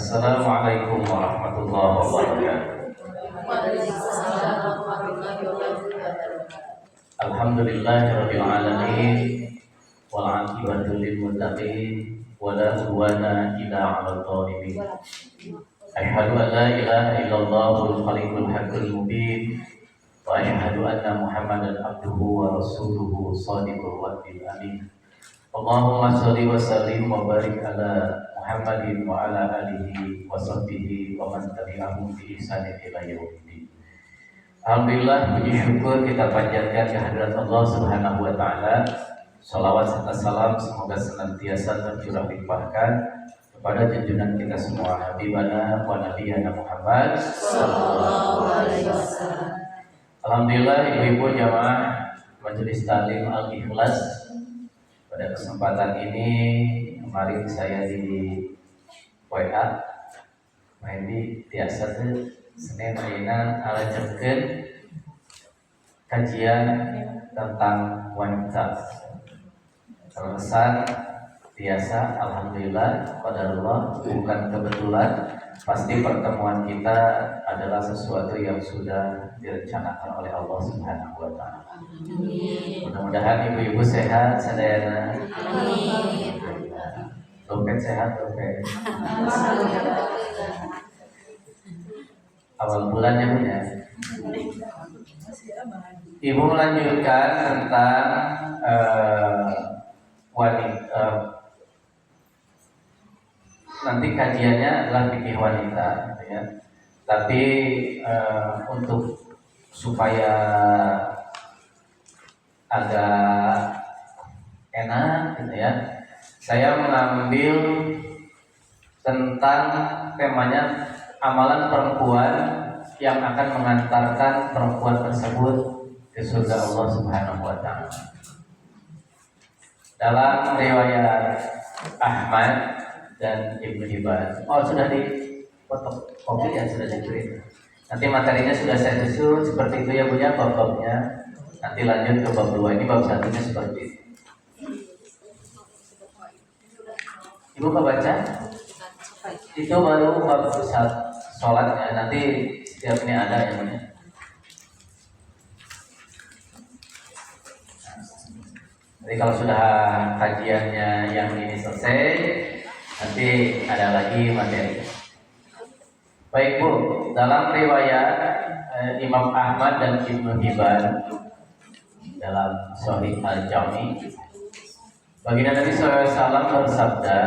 Assalamualaikum warahmatullahi wabarakatuh. Waalaikumsalam warahmatullahi wabarakatuh. Alhamdulillahirabbil alamin wal 'aqibatu lil muttaqin wa la udwana illa 'alal zalimin. Asyhadu an la ilaha illallahul khaliqul haqqul mubin wa asyhadu anna Muhammadan abduhu wa rasuluhu shadiqul wa'dil amin. Allahumma sholli wa sallim wa barik ala Muhammadin wa ala alihi wa sahbihi wa man tabi'ahum bi ihsanin ila yaumiddin. Alhamdulillah, puji syukur kita panjatkan kehadirat Allah Subhanahu wa taala. Shalawat serta salam semoga senantiasa tercurah limpahkan kepada junjungan kita semua Habibana wa Nabiyana Muhammad sallallahu alaihi wasallam. Alhamdulillah, ibu-ibu jamaah Majelis Taklim Al-Ikhlas, pada kesempatan ini kemarin saya di WA main di tiasa Senin ayeuna alajeunkeun kajian tentang wanita. Terkesan biasa, alhamdulillah, qadarullah, bukan kebetulan, pasti pertemuan kita adalah sesuatu yang sudah direncanakan oleh Allah Subhanahu wa taala. Mudah-mudahan ibu-ibu sehat sadayana. Amin. Dompet sehat, dompet. Awal bulannya punya. Ibu melanjutkan tentang wanita. Nanti kajiannya adalah fikih wanita, gitu ya. Tapi untuk supaya agak enak, gitu ya, saya mengambil tentang temanya amalan perempuan yang akan mengantarkan perempuan tersebut ke surga Allah Subhanahu wa taala. Dalam riwayat Ahmad dan Ibnu Hibban. Oh, sudah di fotokopi ya, sudah dikirim. Nanti materinya sudah saya susun seperti itu ya Bu ya, bab-babnya. Nanti lanjut ke bab 2. Ini bab 1-nya seperti itu. Ibu kebaca? Itu baru bab sholatnya. Nanti setiap ini ada yang ini. Jadi kalau sudah kajiannya yang ini selesai, nanti ada lagi materi. Baik Bu, dalam riwayat Imam Ahmad dan Ibnu Hibban dalam Sahih Al-Jami, baginda Nabi SAW bersabda,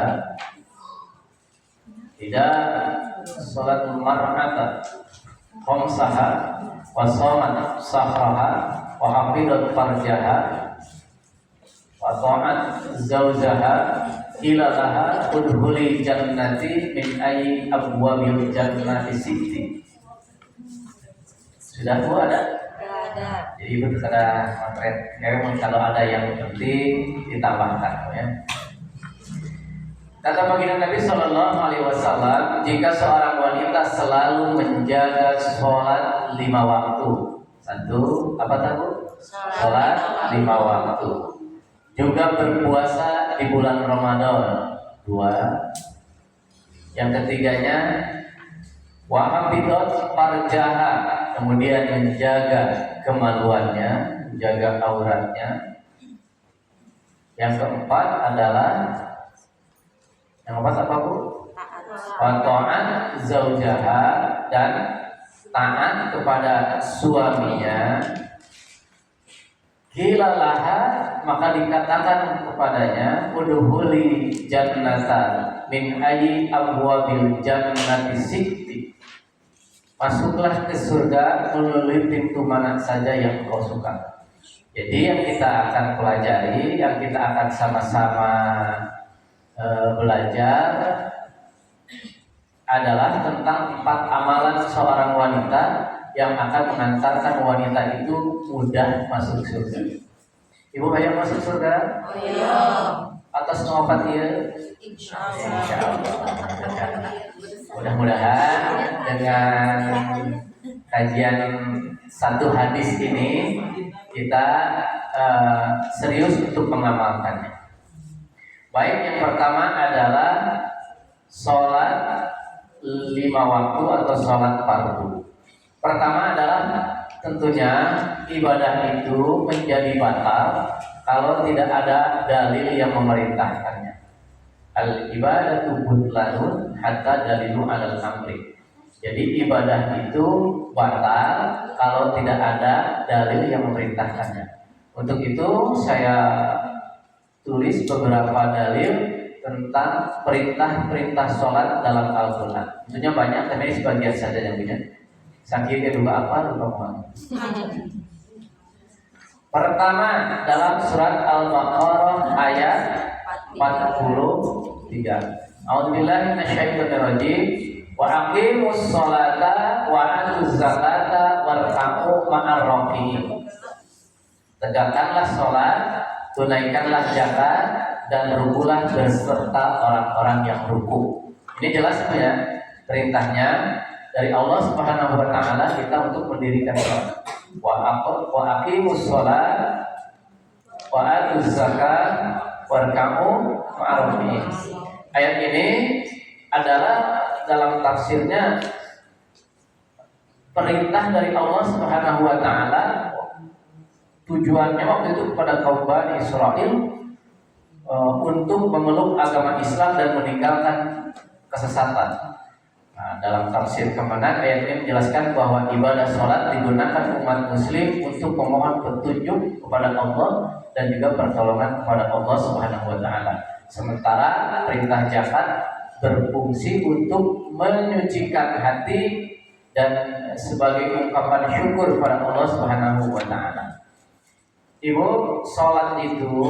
tidak sholatul mar'ata khamsaha wa shamat sahraha wa hafidat farjaha wa ta'at zawjaha ila laha udhuli jannati min ayyi abwabil jannati sitti. Sudah Bu ada? Ada. Jadi Ibu ada materi. Kalau ada yang penting ditambahkan ya. Kata baginda Nabi Shallallahu Alaihi Wasallam, jika seorang wanita selalu menjaga sholat 5 waktu, satu apa tahu? Sholat 5 waktu. Juga berpuasa di bulan Ramadan, 2. Yang ketiganya, wahafidot farjaha, kemudian menjaga kemaluannya, menjaga auratnya. Yang keempat adalah apa Bu? Ta'at zaujaha, dan taat kepada suaminya. Kilalaha, maka dikatakan kepadanya, udhuli jannata min ayyi abwabil jannati sitti. Masuklah ke surga melalui pintu mana saja yang kau suka. Jadi yang kita akan pelajari, yang kita akan sama-sama belajar adalah tentang 4 amalan seorang wanita yang akan mengantarkan wanita itu mudah masuk surga. Ibu hayang masuk surga? Oh iya. Atas nama dia? Insyaallah. Mudah-mudahan dengan kajian satu hadis ini kita serius untuk mengamalkannya. Baik, yang pertama adalah sholat 5 waktu atau sholat fardu. Pertama adalah tentunya ibadah itu menjadi batal kalau tidak ada dalil yang memerintahkannya. Al ibadatu butlanun hatta dalilu alal amri. Jadi ibadah itu batal kalau tidak ada dalil yang memerintahkannya. Untuk itu saya tulis beberapa dalil tentang perintah-perintah sholat dalam Al-Quran. Tentunya banyak, tapi ini sebagian saja yang punya. Sakit juga apa? Lupa. Pertama dalam surat Al-Baqarah ayat 43. A'udzubillahi minasyaitonir rajim. Wa aqimus sholata wa atuz zakata warka'u ma'ar raki'in. Tegakkanlah sholat, tunaikanlah zakat, dan rukulah beserta orang-orang yang ruku. Ini jelas ya perintahnya dari Allah Subhanahu wa taala kita untuk mendirikan sholat. Wa aqimus sholat wa atuz zakat warka'u ma'ar raki'in. Ayat ini adalah dalam tafsirnya perintah dari Allah Subhanahu wa taala. Tujuannya waktu itu kepada kaum Bani Israil untuk memeluk agama Islam dan meninggalkan kesesatan. Nah, dalam tafsir Kemenak ayat ini menjelaskan bahwa ibadah sholat digunakan umat muslim untuk memohon petunjuk kepada Allah dan juga pertolongan kepada Allah Subhanahu wa taala. Sementara perintah zakat berfungsi untuk menyucikan hati dan sebagai ungkapan syukur kepada Allah Subhanahu wa taala. Ibu, sholat itu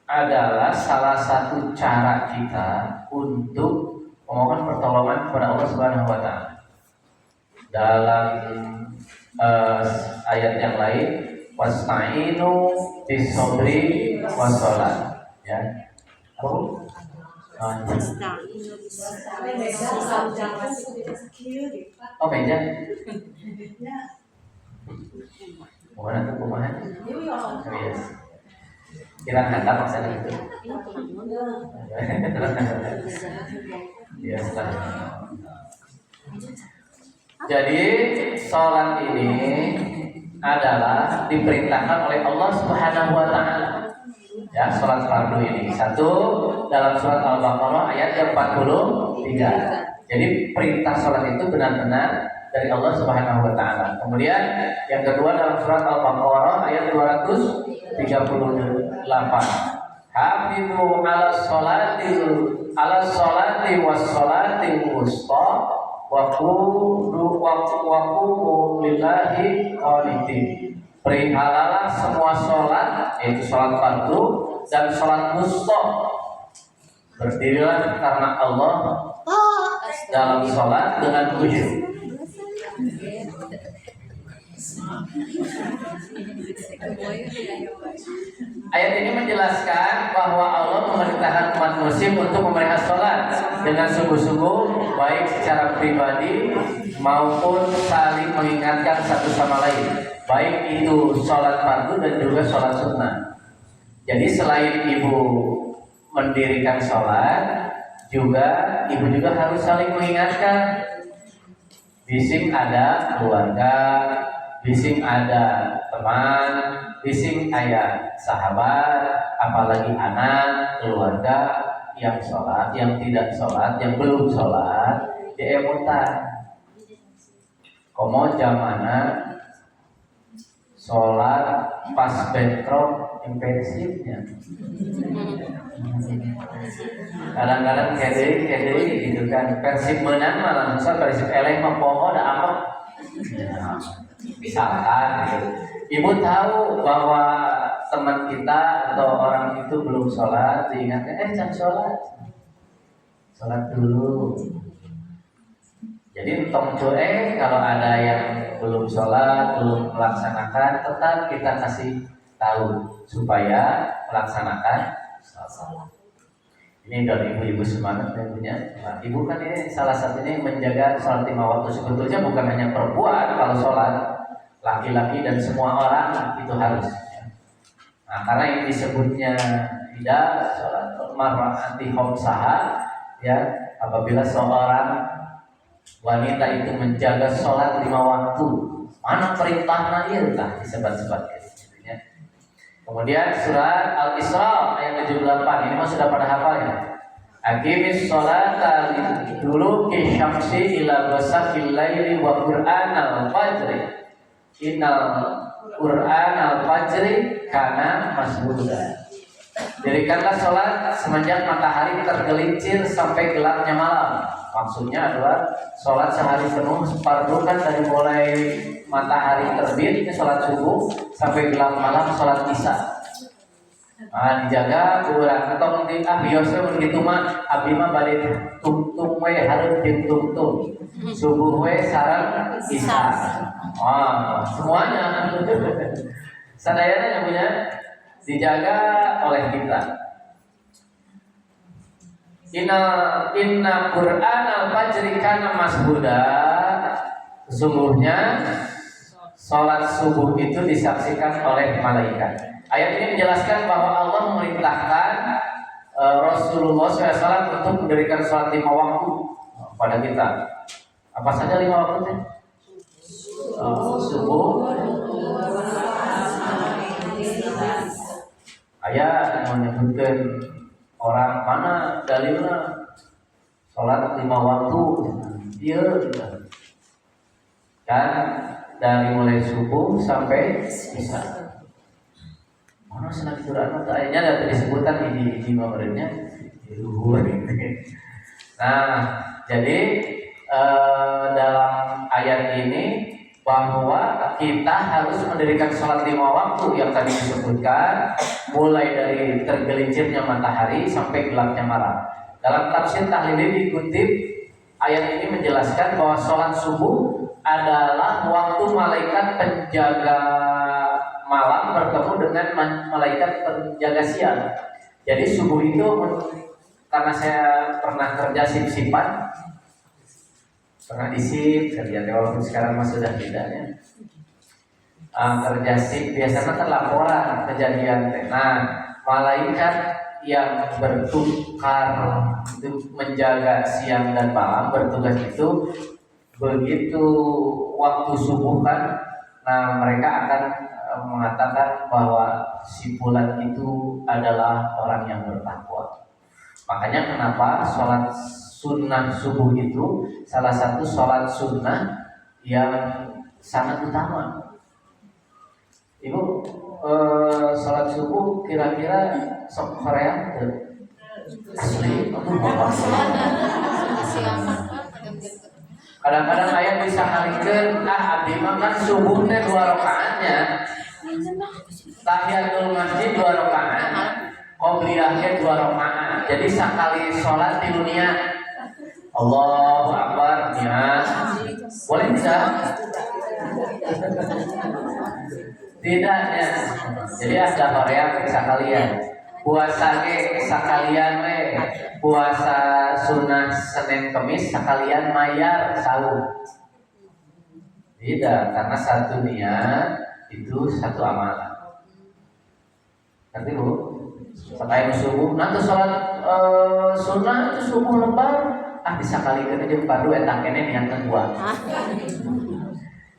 adalah salah satu cara kita untuk memohon pertolongan kepada Allah Subhanahu wa taala. Dalam ayat yang lain, wasta'inu bis-sabri was-shalah. Ya. Oh. Oh, meja. Mana tuh kumaha? Yes. Kira handap maksudnya itu. Yes. Jadi sholat ini adalah diperintahkan oleh Allah Subhanahu wa taala. Ya, sholat fardu ini. Satu dalam surat Al-Baqarah ayat yang 43. Jadi perintah sholat itu benar-benar dari Allah Subhanahu wa taala. Kemudian yang kedua dalam surat Al-Baqarah ayat 238. Hafizu 'ala sholati was sholati wusta wa qumu lillahi qanitin. Perihalalah semua sholat, yaitu sholat fardu dan sholat wusta. Berdirilah karena Allah dalam sholat dengan khusyuk. Ayat ini menjelaskan bahwa Allah memerintahkan umat muslim untuk memelihara sholat dengan sungguh-sungguh, baik secara pribadi maupun saling mengingatkan satu sama lain, baik itu sholat fardu dan juga sholat sunnah. Jadi selain ibu mendirikan sholat, ibu juga harus saling mengingatkan. Bising ada keluarga, bising ada teman, bising ayah sahabat, apalagi anak, keluarga yang sholat, yang tidak sholat, yang belum sholat, dia emutan. Komo jamana sholat pas bentrok impensifnya. Kadang-kadang kede gitu kan, persib menang malah misal persib eleh mah poho da apa. Misalkan gitu. Ibu tahu bahwa teman kita atau orang itu belum sholat, diingatkan, jangan sholat dulu. Jadi entong kalau ada yang belum sholat, belum melaksanakan, tetap kita kasih tahu supaya melaksanakan sholat. Ini dari ibu-ibu semangat yang punya. Nah, ibu kan ini salah satunya menjaga sholat 5 waktu. Sebetulnya bukan hanya perempuan kalau sholat, laki-laki dan semua orang itu harus. Nah, karena yang disebutnya tidak sholat marwah anti homsaha, ya apabila seorang Wanita itu menjaga sholat 5 waktu. Mana perintahnya ieu tah disebat-sebat gitu ya. Kemudian surat Al-Isra ayat 78 ini mah sudah pada hafal ya. Aqimis sholata liduluki syamsi ila ghasaqil laili wa qur'anal fajri. Innal qur'anal fajri kana masbuda. Dirikanlah sholat semenjak matahari tergelincir sampai gelapnya malam. Maksudnya adalah sholat sehari penuh fardu kan dari mulai matahari terbit ke sholat subuh sampai gelap malam sholat isya. Nah, dijaga kurang atau di biosnya begitu mah abdi mah bade tungtung we hareup jeung tungtung. Subuh we sareng isya. Semuanya. Sadayana yang punya dijaga oleh kita. Inna Qur'an al-fajri kana masbuda. Sesungguhnya sholat subuh itu disaksikan oleh malaikat. Ayat ini menjelaskan bahwa Allah memerintahkan Rasulullah SAW untuk mendirikan sholat 5 waktu pada kita. Apa saja 5 waktu? Subuh. Ayat menyebutkan orang mana dalilnya sholat 5 waktu. Iya, kan dari mulai subuh sampai isya. Mana senang Quran atau ayatnya ada disebutkan di nomornya. Nah, jadi dalam ayat ini bahwa kita harus mendirikan sholat 5 waktu yang tadi disebutkan, mulai dari tergelincirnya matahari sampai gelapnya malam. Dalam tafsir Tahlili dikutip ayat ini menjelaskan bahwa sholat subuh adalah waktu malaikat penjaga malam bertemu dengan malaikat penjaga siang. Jadi subuh itu, karena saya pernah kerja sip-sipan, pernah disip kerja walaupun sekarang mah sudah tidak ya. Kerja sip biasanya kan laporan kejadian. Nah, malaikat yang bertukar itu menjaga siang dan malam bertugas itu begitu waktu subuh kan, nah mereka akan mengatakan bahwa si fulan itu adalah orang yang bertakwa. Makanya kenapa sholat sunnah subuh itu salah satu sholat sunnah yang sangat utama. Ibu sholat subuh kira-kira sok Korea asli atau apa? Kadang-kadang ayat bisa halikeun abdi mah kan subuh teh 2 rakaatnya. Tahiyatul masjid 2 rakaat. Qobliyahnya 2 rakaat. Jadi sekali sholat di dunia Allahu Akbar niat. Boleh tidak? Tidak ya. Jadi ada Korea sekalian. Puasa ke sekalian we. Puasa sunnah Senin Kemis sekalian mayar sahur. Tidak, karena satu niat itu satu amalan. Ngerti Bu? Sampai subuh, nanti sholat sunnah itu subuh lebar, bisa kali ini jeung padu eta kene niat kedua.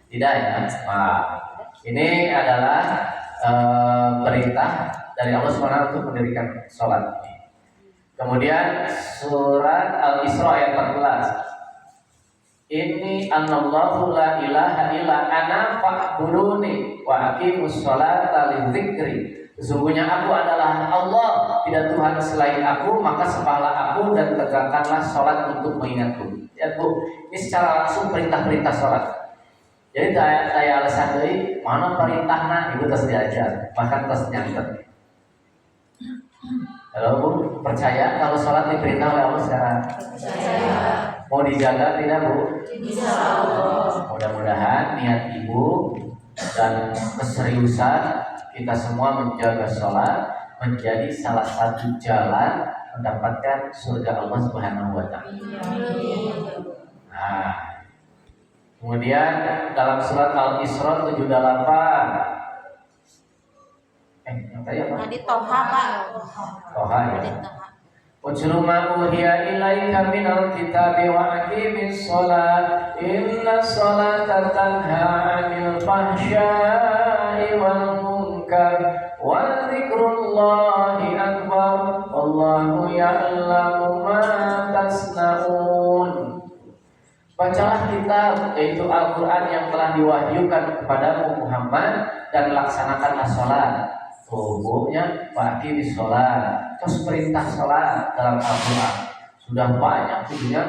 Tidak ya. Nah, ini adalah perintah dari Allah SWT untuk mendirikan sholat ini. Kemudian surat Al-Isra ayat 14. Inni anallahu la ilaha illa ana fa'buduni wa aqimus sholata lidzikri. Sesungguhnya aku adalah Allah, tidak Tuhan selain aku, maka sembahlah aku dan tegakkanlah sholat untuk mengingatku. Ya Bu, ini secara langsung perintah-perintah sholat. Jadi saya alasan dari mana perintahnya itu terus diajar, bahkan terus nyantet. Kalau Bu percaya kalau sholat diperintah oleh Allah secara mau dijaga tidak Bu? Mudah-mudahan niat Ibu dan keseriusan kita semua menjaga sholat menjadi salah satu jalan mendapatkan surga Allah Subhanahu wa Ta'ala. Nah, kemudian dalam surat Al-Isra 78 yang tadi apa? Tadi Toha Pak. Toha ya. Utlu ma uhiya ilaika minal kitabi wa aqimis shalah inna sholata tanha 'anil fahsya'i wal munkar wa dzikrullahi akbar wallahu ya'lamu ma tasna'un. Bacalah kitab, yaitu Al-Quran yang telah diwahyukan kepadamu Muhammad, dan laksanakanlah sholat. Tubuhnya bagi di sholat, terus perintah sholat dalam Al-Quran sudah banyak tujuannya.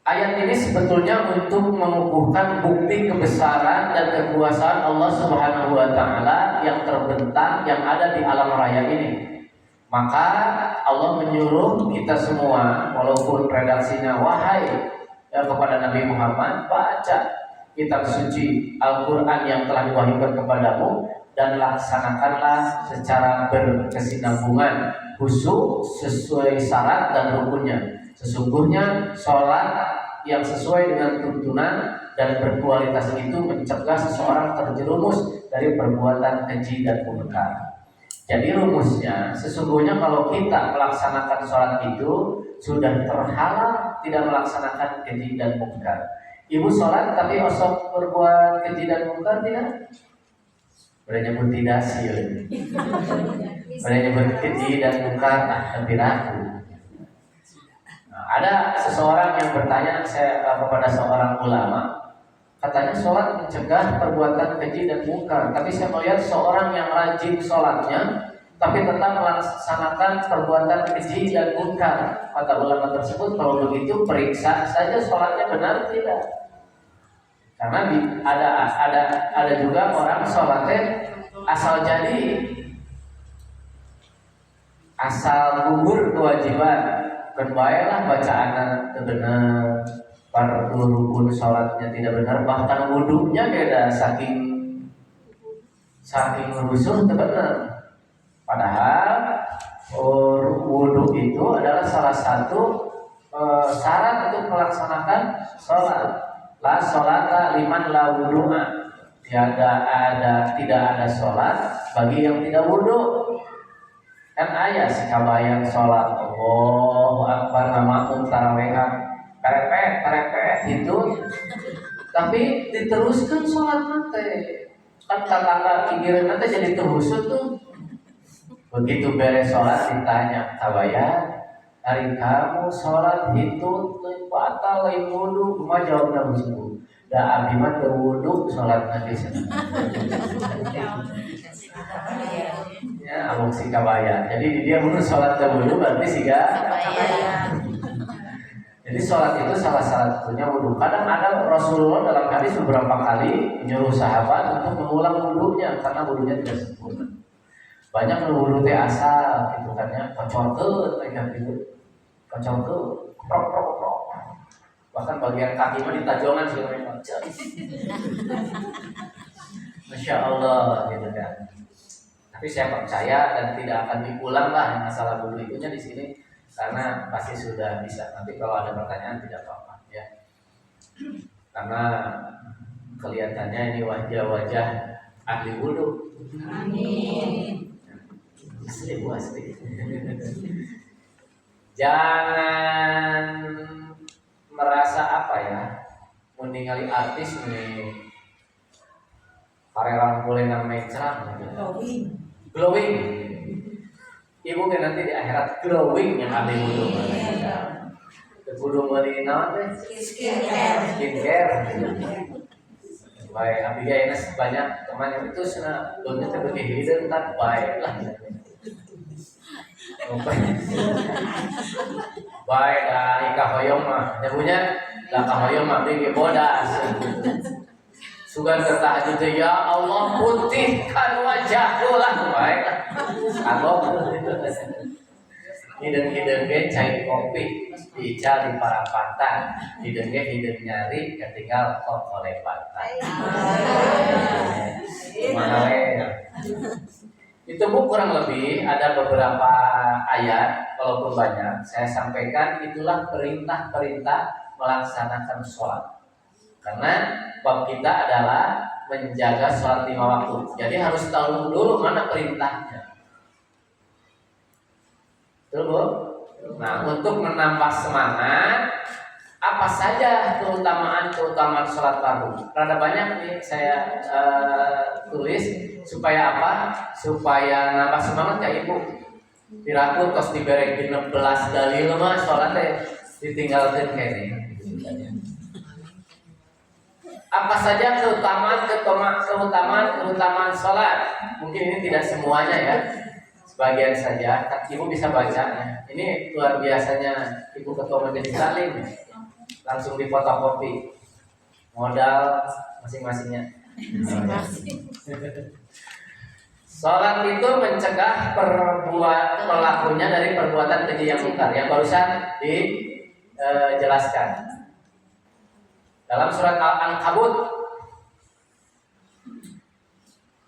Ayat ini sebetulnya untuk mengukuhkan bukti kebesaran dan kekuasaan Allah Subhanahu wa Ta'ala yang terbentang yang ada di alam raya ini. Maka Allah menyuruh kita semua, walaupun redaksinya wahai kepada Nabi Muhammad, baca kitab suci Al-Quran yang telah diwahyukan kepadamu dan laksanakanlah secara berkesinambungan, khusyuk sesuai syarat dan rukunnya. Sesungguhnya sholat yang sesuai dengan tuntunan dan berkualitas itu mencegah seseorang terjerumus dari perbuatan keji dan munkar. Jadi rumusnya, sesungguhnya kalau kita melaksanakan sholat itu sudah terhalang tidak melaksanakan keji dan munkar. Ibu sholat tapi osok berbuat keji dan munkar tidak? Boleh nyebut tidak sih? Boleh nyebut keji dan munkar, tapi ragu. Nah, ada seseorang yang bertanya kepada seorang ulama. Katanya sholat mencegah perbuatan keji dan munkar, tapi saya melihat seorang yang rajin sholatnya, tapi tetap melaksanakan perbuatan keji dan munkar. Kata ulama tersebut, kalau begitu periksa saja sholatnya benar tidak. Karena ada juga orang sholatnya asal jadi, asal gugur kewajiban, berbaiklah bacaan benar. Para rukun sholatnya tidak benar, bahkan wudhunya beda, saking rusuh itu benar. Padahal wudhu itu adalah salah satu syarat untuk melaksanakan sholat. La sholata liman la wudhu'a. Tidak ada sholat bagi yang tidak wudhu. Kan ayat sekabayang sholat Allahu Akbar nama tarawehan perepet itu, tapi diteruskan sholat nanti kan kata pikiran nanti jadi terusut tuh. Begitu beres sholat ditanya tabayang hari kamu sholat itu batal lain wudhu, cuma jawabnya begitu. Da abdi mah teu wudhu sholat nanti ya abang si kabaya. Jadi dia menurut sholat teu wudhu berarti siga kabaya. Jadi sholat itu salah satunya wudhu. Kadang ada Rasulullah dalam hadis beberapa kali menyuruh sahabat untuk mengulang wudhunya karena wudhunya tidak sempurna. Banyak wudhu teh asal gitu kan ya, kocor gitu, prok. Bahkan bagian kaki mah ditajongan sih memang. Masya Allah gitu kan. Tapi saya percaya dan tidak akan diulang lah masalah wudhu itunya di sini. Karena pasti sudah bisa. Nanti kalau ada pertanyaan tidak apa-apa ya. Karena kelihatannya ini wajah-wajah ahli wudhu. Amin. Asli. Jangan merasa apa ya, meninggali artis nih. Parerang boleh namanya cerah. Glowing. Ibu kan nanti di akhirat glowing yang ahli wudhu. Kudu meuli naon teh? Skincare. Baik, abdi gayana banyak teman yang itu cenah dunya teh beuki hideung kan baik lah. Baik da kahoyong mah, nyabunya da kahoyong mah beuki bodas. Sugan tertahajud ya Allah putihkan wajahku lah baik lah. Kagok hidung ge cai kopi dical di parapatan, hidung nyari ketinggal kok oleh pantai. Itu Bu kurang lebih ada beberapa ayat, walaupun banyak saya sampaikan itulah perintah-perintah melaksanakan sholat. Karena bab kita adalah menjaga sholat 5 waktu. Jadi harus tahu dulu mana perintahnya. Betul Bu? Nah, untuk menambah semangat, apa saja keutamaan sholat fardu? Rada banyak nih saya tulis supaya apa? Supaya nambah semangat kayak Ibu. Diraku tos diberi 16 dalil mah sholat ditinggalkan kayaknya. Apa saja keutamaan sholat? Mungkin ini tidak semuanya ya, sebagian saja. Ibu bisa bacanya. Ini luar biasanya Ibu Ketua Majelis Taklim, langsung difotokopi modal masing-masingnya. Sholat itu mencegah pelakunya dari perbuatan keji yang mungkar yang barusan dijelaskan dalam surat Al-Ankabut.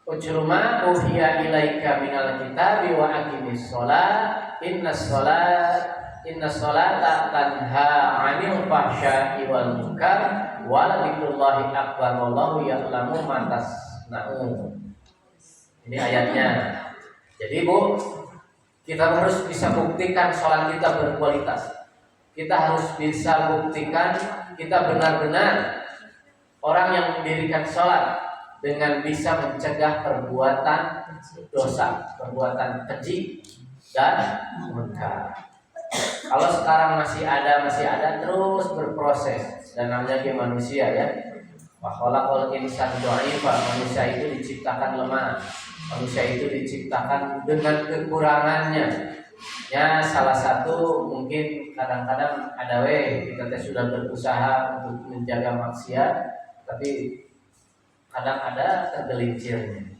Ujruma uhiya ilaika minal kitabi wa aqimis sholat innas sholata tanha 'anil fahsya'i wal munkar wa dzikrullahi akbar wallahu ya'lamu ma tasna'un. Ini ayatnya. Jadi Bu, kita harus bisa buktikan sholat kita berkualitas. Kita harus bisa buktikan kita benar-benar orang yang mendirikan sholat dengan bisa mencegah perbuatan dosa, perbuatan keji dan munkar. Kalau sekarang masih ada terus berproses, dan namanya dia manusia ya. Wa khalaqal insana dha'ifa, manusia itu diciptakan lemah. Manusia itu diciptakan dengan kekurangannya. Ya, salah satu mungkin kadang-kadang ada kita sudah berusaha untuk menjaga maksiat, tapi kadang ada tergelincirnya.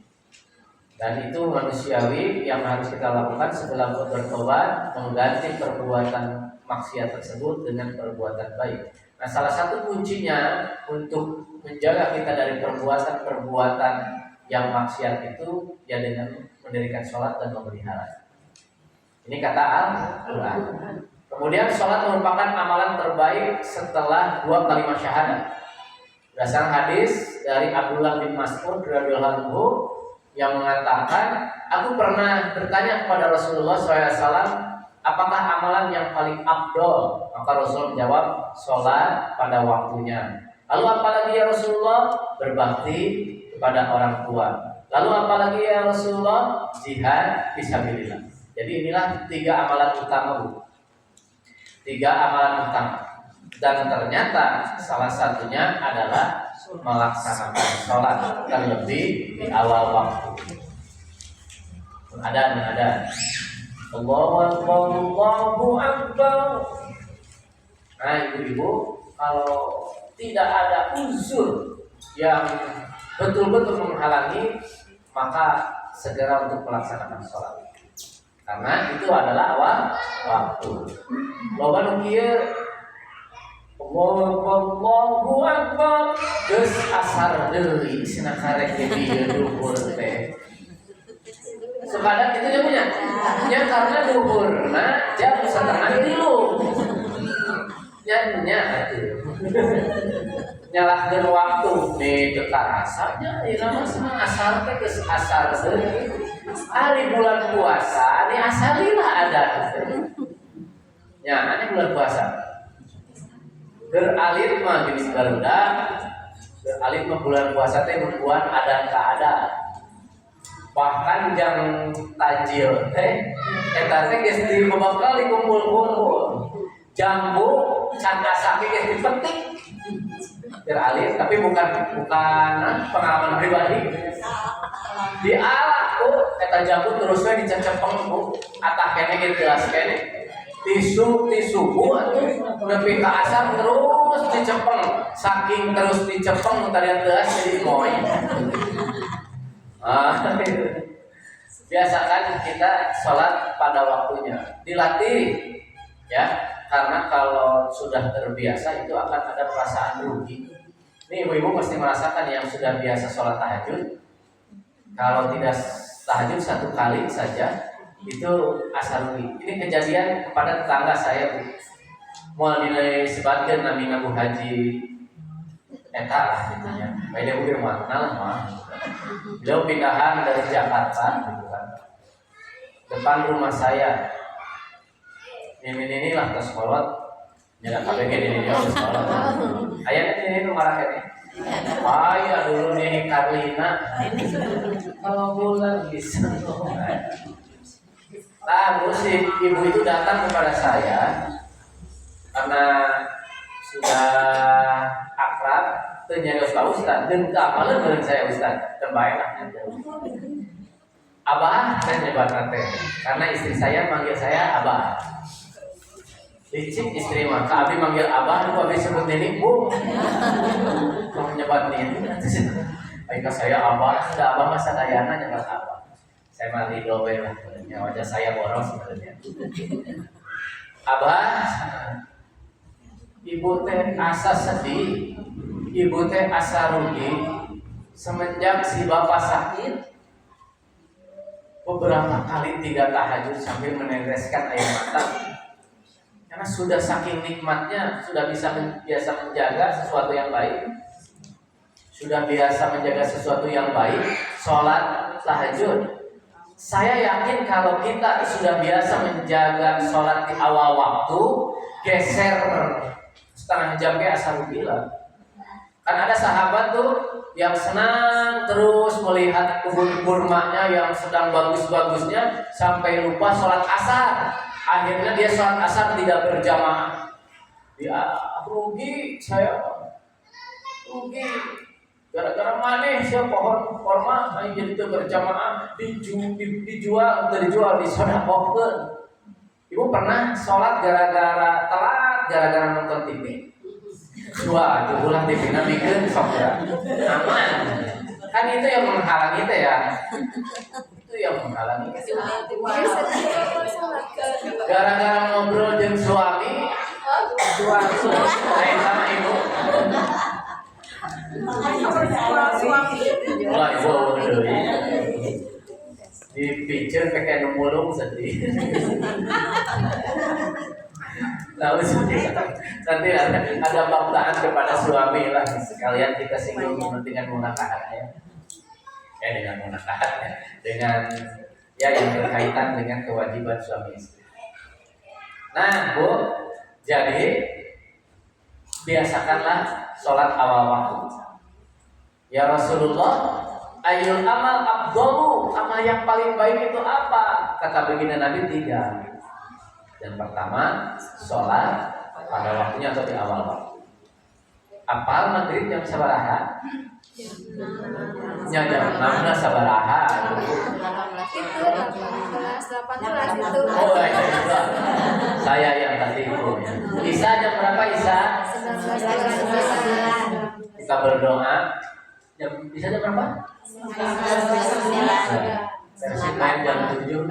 Dan itu manusiawi yang harus kita lakukan setelah bertobat, mengganti perbuatan maksiat tersebut dengan perbuatan baik. Nah, salah satu kuncinya untuk menjaga kita dari perbuatan yang maksiat itu ya dengan mendirikan sholat dan memelihara. Ini kata Al-Quran. Kemudian sholat merupakan amalan terbaik setelah 2 kalimat syahadat. Berdasarkan hadis dari Abdullah bin Mas'ud radhiyallahu anhu yang mengatakan, aku pernah bertanya kepada Rasulullah SAW, apakah amalan yang paling afdol? Maka Rasul menjawab, sholat pada waktunya. Lalu apalagi ya Rasulullah? Berbakti kepada orang tua. Lalu apalagi ya Rasulullah? Jihad fisabilillah. Jadi inilah 3 amalan utama Bu. 3 amalan utama. Dan ternyata salah satunya adalah melaksanakan sholat, terlebih di awal waktu. Ada. Allahu Akbar, Allahu Akbar. Nah ibu-ibu, kalau tidak ada unsur yang betul-betul menghalangi, maka segera untuk melaksanakan sholat. Karena itu adalah awal waktu. Loba nu kieu Allahu Akbar geus asar deui cenah karek di dieu duhur teh. Sekadar kitu nya punya. Nya karena duhurna jam 2:30 nya atuh. Nyalahkeun waktu di dekat asarnya ieu mah cenah asar teh geus asar deui. Hari bulan puasa ini asalilah ada. Ya, ini bulan puasa. Beralit mah jenis Garuda. Beralit mah bulan puasa teh membuat ada keadaan. Bahkan jam tajil teh eta teh geus dibabakal dikumpul-kumpul. Jambu can asake geus dipetik. Beralit tapi bukan pengalaman pribadi. Di alat eta jambu terus we dicecepeng Bu. Atah kene ge gelas kene. Tisu Bu nepi ka asar terus dicepeng. Saking terus dicepeng tadian gelas jadi moy. Biasakan kita sholat pada waktunya. Dilatih ya, karena kalau sudah terbiasa itu akan ada perasaan rugi. Ini ibu-ibu pasti merasakan yang sudah biasa sholat tahajud. Kalau tidak tahajud 1 kali saja itu asal rugi. Ini kejadian kepada tetangga saya Bu. Mau nilai sebagian nami ngaku haji eta lah gitu ya. Bae dia udah mah kenal mah. Beliau pindahan dari Jakarta gitu kan. Depan rumah saya Ini lah tos kolot. Nyala KBG ini tos kolot. Ayahnya ini marah ini. Ayah dulu nih Karlina. Kalau bulan bisa. Lalu si ibu itu datang kepada saya karena sudah akrab, ternyata Ustaz, dan keamalan dengan saya Ustaz, terbaik lah. Abah, saya nyebat nanti, karena istri saya manggil saya Abah. Licik istri mah, Abi manggil Abah, lu Abi sebut nenek bu, mau nyebat nenek. Ayah saya Abah, sudah Abah masa dayana nyebat Abah. Saya mah ridho lah, wajah saya boros sebenarnya. Abah, ibu teh asa sedih, ibu teh asa rugi, semenjak si bapak sakit. Beberapa kali tidak tahajud sambil meneteskan air mata karena sudah saking nikmatnya, sudah biasa menjaga sesuatu yang baik, sudah biasa menjaga sesuatu yang baik, sholat tahajud. Saya yakin kalau kita sudah biasa menjaga sholat di awal waktu, geser setengah jam ke asar bila. Kan ada sahabat tuh yang senang terus melihat kebun kurmanya yang sedang bagus-bagusnya sampai lupa sholat asar. Akhirnya dia sholat asar tidak berjamaah. Ya rugi saya, rugi. Gara-gara mana sih pohon kurma jadi itu berjamaah dijual di sodakohkeun. Ibu pernah sholat gara-gara telat, gara-gara nonton TV. Dua, itu ulang TV bikin sok ya. Aman. Kan itu yang menghalangi itu ya. Itu yang menghalangi. Gara-gara ngobrol dengan suami, lain sama ibu. Wah, ibu dipicir pakai numulung sedih. Lalu nanti ada bapaan kepada suami lah, sekalian kita singgung dengan munakahat ya, dengan munakahat ya, dengan ya yang berkaitan dengan kewajiban suami istri. Nah Bu, jadi biasakanlah sholat awal waktu. Ya Rasulullah, ayyul amal afdalu, amal yang paling baik itu apa? Kata baginda Nabi 3. Yang pertama, sholat pada waktunya atau di awal waktu. Apal maghrib jam sabaraha? Jam 6 sabaraha. Itu 18 itu. Oh iya. Saya yang tadi itu. Isa jam berapa Isa? 19. Kita berdoa. Isa jam berapa? 19. Versi lain jam 7.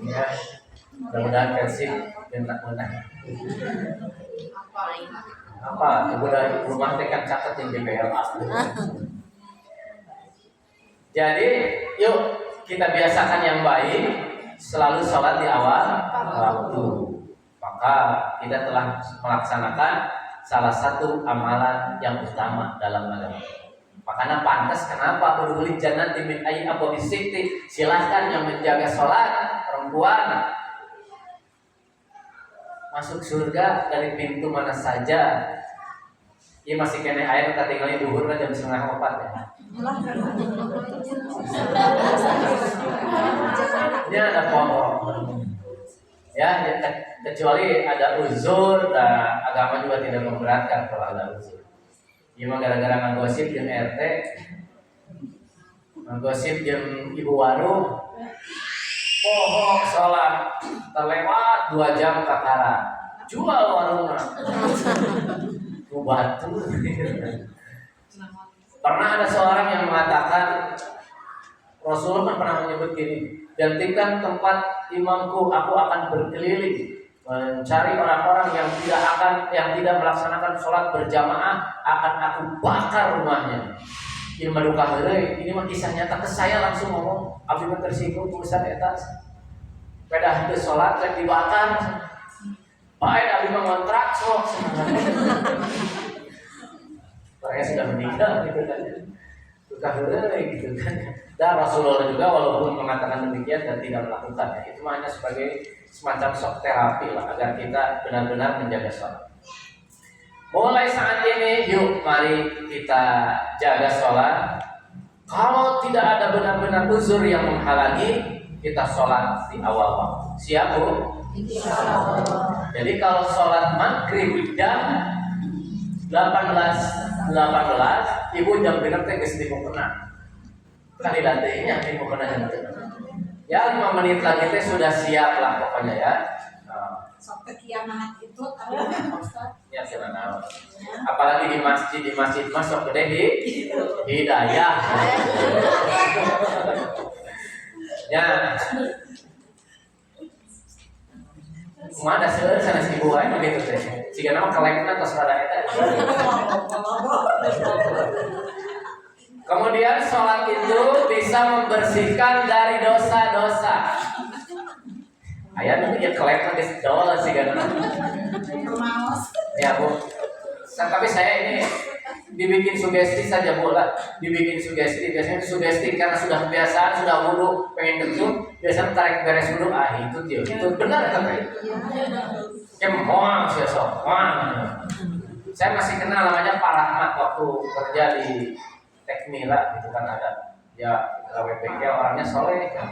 Ya, mudah-mudahan versi benar-benar. Apa? Udah rumah tekan catat yang DPR asli. Jadi, yuk kita biasakan yang baik, selalu sholat di awal waktu. Maka kita telah melaksanakan salah satu amalan yang utama dalam agama. Makanya pantas kenapa bergulit jannati min ayyi abwabis siti, silahkan yang menjaga sholat perempuan masuk surga dari pintu mana saja. Ini masih kena air kita tinggalin duhur kan jam 3:30 ya. Ini ada pohon ya, kecuali ada uzur dan agama juga tidak memberatkan kalau ada uzur. Cuma gara-gara ngagosip jeung RT, ngagosip jeung ibu warung, pohon sholat terlewat 2 jam kakara, jual warungnya, batu. Pernah ada seorang yang mengatakan, Rasulullah pernah menyebut gini, gantikan tempat imamku, aku akan berkeliling mencari orang-orang yang tidak melaksanakan sholat berjamaah, akan aku bakar rumahnya. Ini maduka heureuy, ini mah kisah nyata ke saya langsung ngomong, abdi mah tersinggung urusan eta. Pedah teu sholat rek dibakar. Bae abdi mah ngontrak sok. Orangnya sudah meninggal gitu kan. Suka gitu kan. Dan Rasulullah juga walaupun mengatakan demikian dan tidak melakukannya, itu hanya sebagai semacam shock terapi lah agar kita benar-benar menjaga sholat. Mulai saat ini, yuk mari kita jaga sholat. Kalau tidak ada benar-benar uzur yang menghalangi, kita sholat di awal waktu. Siap Bu? Jadi kalau sholat maghrib jam 18, Ibu jam bener teh geus timu kena. Kandidatnya timu kena jam ya 5 menit lagi teh sudah siap lah pokoknya ya. Sampai kiamat itu Ya kira apalagi di masjid masuk gede di hidayah. Ya. Mana seueur sanes ibu wae begitu teh. Siga nama kelekna tos rada eta. Kemudian sholat itu bisa membersihkan dari dosa-dosa. Ayah nanti ya kelekna geus dol siga nama. Ya Bu. Tapi saya ini dibikin sugesti saja Bu lah. Dibikin sugesti, biasanya sugesti karena sudah kebiasaan, sudah wudu, pengen kencung, biasanya tarik beres dulu, itu dia. Itu benar kan? Moang sih sok, saya masih kenal namanya Pak Rahmat waktu kerja di Tekmila gitu kan ada ya WPK orangnya soleh kan.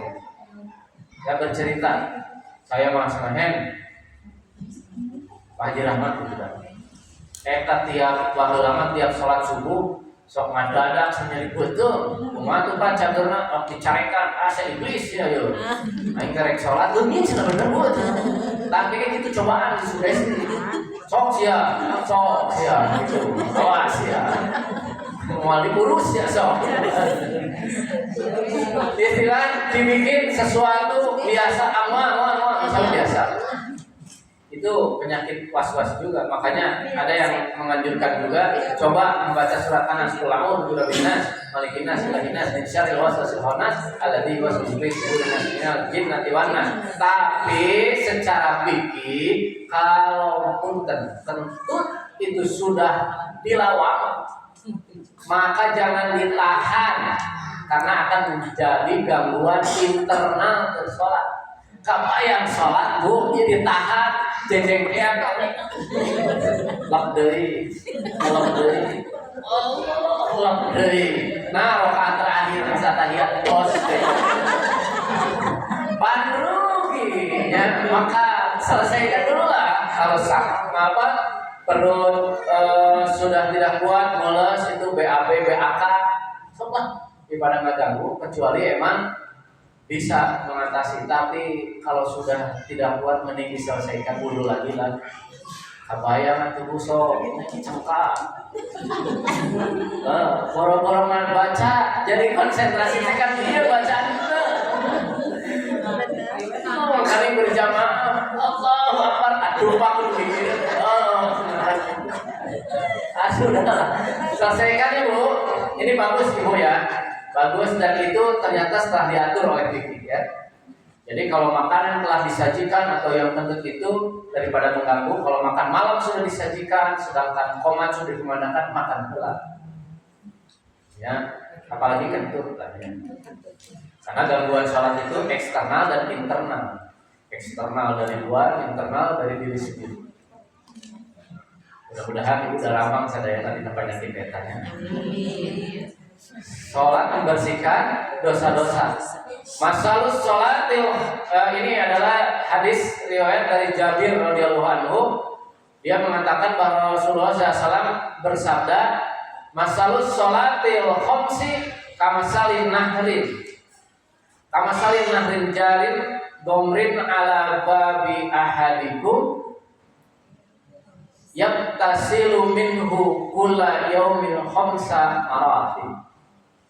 Saya bercerita, saya Mas Mahen, Pak Haji Rahmat gitu kan. Tiap lama tiap sholat subuh sok ngadadak sanyari betul kumaha tuh Pak caturna dicarekan asa iblis ya yo aing karek sholat leumin cenah bener Bu tapi kan itu cobaan sugesti sok sia gitu awas ya mau diurus ya sok istilah dibikin sesuatu biasa aman biasa itu penyakit was-was juga, makanya ada yang menganjurkan juga coba membaca surat Anas Qul birabinas malikinas ilahinas min syarril waswasil khannas alladzi yuwaswisu fi sudurin minal jinnati wan nas. Tapi secara fikih kalaupun kentut itu sudah dilawak maka jangan ditahan karena akan menjadi gangguan internal sholat. Kabayang sholat Bu jadi tahan jejengnya lap deui nah rakaat terakhir tahiyat bos panrugi ya maka selesaikan dulu lah kalau perut sudah tidak kuat mules itu BAB BAK sok ibadah nggak ganggu kecuali emang bisa mengatasi, tapi kalau sudah tidak kuat mending diselesaikan dulu lagi lah. Kabayang tubuh sok cengkak. Boro-borongan baca, jadi konsentrasi kan dia bacaan itu. Kali berjamaah, Allahu Akbar, aduh Pak pikir. Sudah selesaikan ya Bu. Ini bagus Ibu ya. Bagus dan itu ternyata setelah diatur oleh fikih ya. Jadi kalau makanan telah disajikan atau yang kentut itu daripada mengganggu, kalau makan malam sudah disajikan, sedangkan komat sudah dikumandangkan makan pula. Ya, apalagi kentut lah ya. Karena gangguan sholat itu eksternal dan internal. Eksternal dari luar, internal dari diri sendiri. Mudah-mudahan Ibu udah lama sadaya tadi penyakit petanya. Sholat membersihkan dosa-dosa. Masalus sholatil ini adalah hadis riwayat dari Jabir radhiyallahu anhu. Dia mengatakan bahwa Rasulullah SAW bersabda, Masalus sholatil khomsi kamasalin nahrin jarin domrin ala babi ahadikum yaktasilu minhu kulla yaumin khamsa maratin.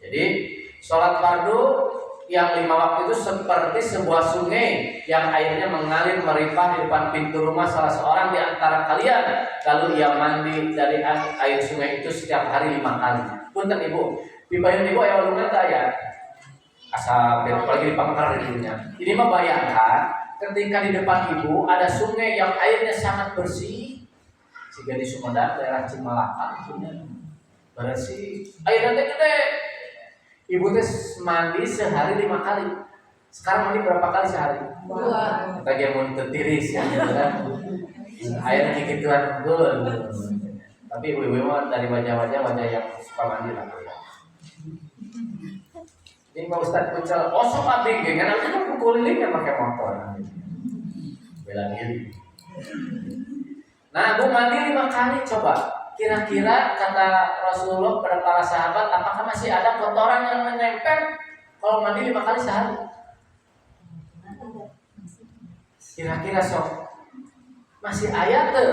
Jadi sholat fardu yang 5 waktu itu seperti sebuah sungai yang airnya mengalir melimpah di depan pintu rumah salah seorang di antara kalian. Lalu ia mandi dari air sungai itu setiap hari 5 kali. Punten Ibu, pipain Ibu ya walungan ya. Asal apalagi di Pangkar dulunya. Ini mah bayangkan ketika di depan Ibu ada sungai yang airnya sangat bersih. Jika di Sumedang daerah Cimalaka bersih, airnya gede. Ibu teh mandi sehari 5 kali. Sekarang mandi berapa kali sehari? 2. Kita mau tertiris ya, gitu kan? Air dikituan gue. Tapi ibu-ibu mah dari wajah yang suka mandi lah. Ini Pak Ustadz Pucel, sok abdi, karena kita pukul lilinnya pakai motor. Bela diri. Nah, Bu mandi 5 kali coba. Kira-kira kata Rasulullah pada para sahabat, apakah masih ada kotoran yang menempel kalau mandi 5 kali sehari? Kira-kira sok masih ayat tuh.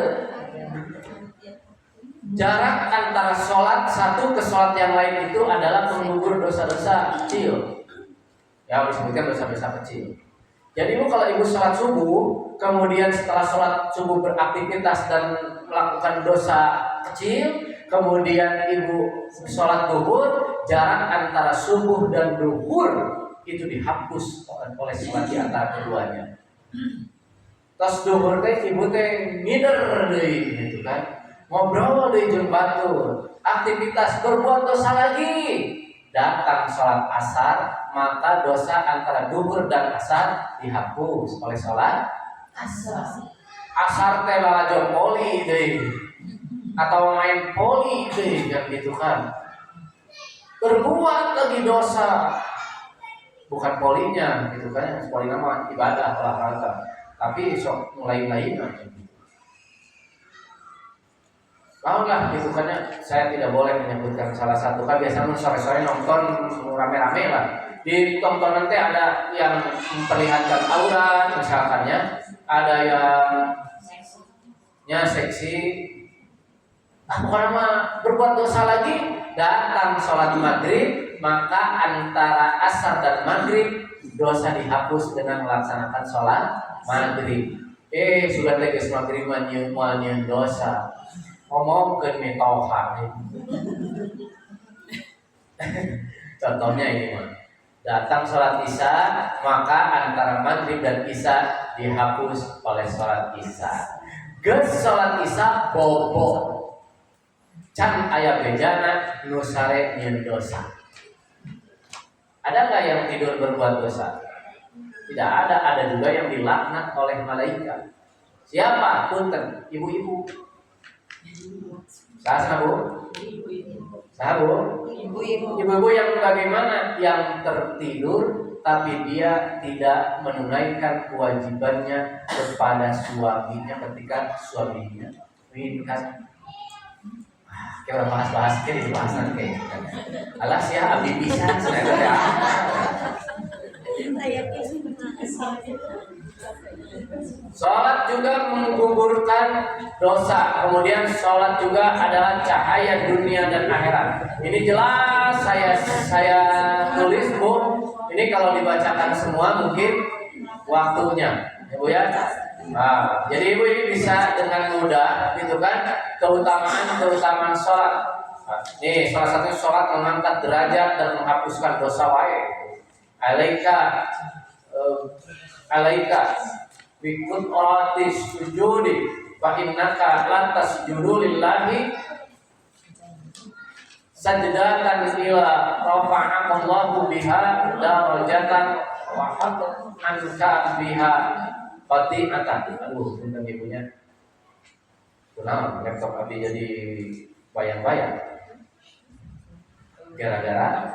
Jarak antara sholat satu ke sholat yang lain itu adalah menggugur dosa-dosa kecil. Ya, disebutkan dosa-dosa kecil. Jadi Bu kalau ibu sholat subuh, kemudian setelah sholat subuh beraktivitas dan melakukan dosa kecil, kemudian ibu sholat duhur, jarak antara subuh dan duhur itu dihapus oleh sholat di antara keduanya. Terus duhur teh ibu teh ngider deui gitu kan. Ngobrol deui jeung batur, aktivitas berbuat dosa lagi. Datang sholat asar, maka dosa antara duhur dan asar dihapus oleh sholat asar. Asar teh lalajo poli deui atau main poli deui kan gitu kan. Berbuat lagi dosa. Bukan polinya gitu kan, poli nama ibadah olahraga. Tapi sok mulai-mulai lah gitu kan ya, saya tidak boleh menyebutkan salah satu kan biasanya sore-sore nonton rame-rame lah di tontonan teh ada yang memperlihatkan aurat misalkan ya, ada yang seksi, bukan mah berbuat dosa lagi. Datang sholat maghrib, maka antara asar dan maghrib dosa dihapus dengan melaksanakan sholat maghrib. Sudah tegas maghrib manyeun dosa. Ngomong ke metohan. Contohnya ini mah. Datang sholat isya, maka antara maghrib dan isya dihapus oleh sholat isya. Geus sholat isya bobo. Can aya bejana nu sare nyeun dosa. Ada nggak yang tidur berbuat dosa? Tidak ada. Ada juga yang dilaknat oleh malaikat. Siapa? Punten, ibu-ibu. Sahabu? Ibu-ibu yang bagaimana? Yang tertidur tapi dia tidak menunaikan kewajibannya kepada suaminya ketika suaminya menginginkan. Kayak orang bahas-bahas kayak di bahasan kayak gitu. Alas ya abdi bisa sebenarnya. Sholat juga menggugurkan dosa. Kemudian sholat juga adalah cahaya dunia dan akhirat. Ini jelas saya tulis Bu. Ini kalau dibacakan semua mungkin waktunya, Ibu ya. Nah, jadi Ibu ini bisa dengan mudah, gitu kan? Keutamaan sholat. Nah, ini salah satu sholat mengangkat derajat dan menghapuskan dosa wae. Alaika bikut oratis sujudi fa innaka lan tasjudu lillahi sajdatan ila rafa'akallahu biha darajatan wa hatta biha qati'atan. Aduh, punten ibunya. Kunaon laptop abdi jadi bayang-bayang. Gara-gara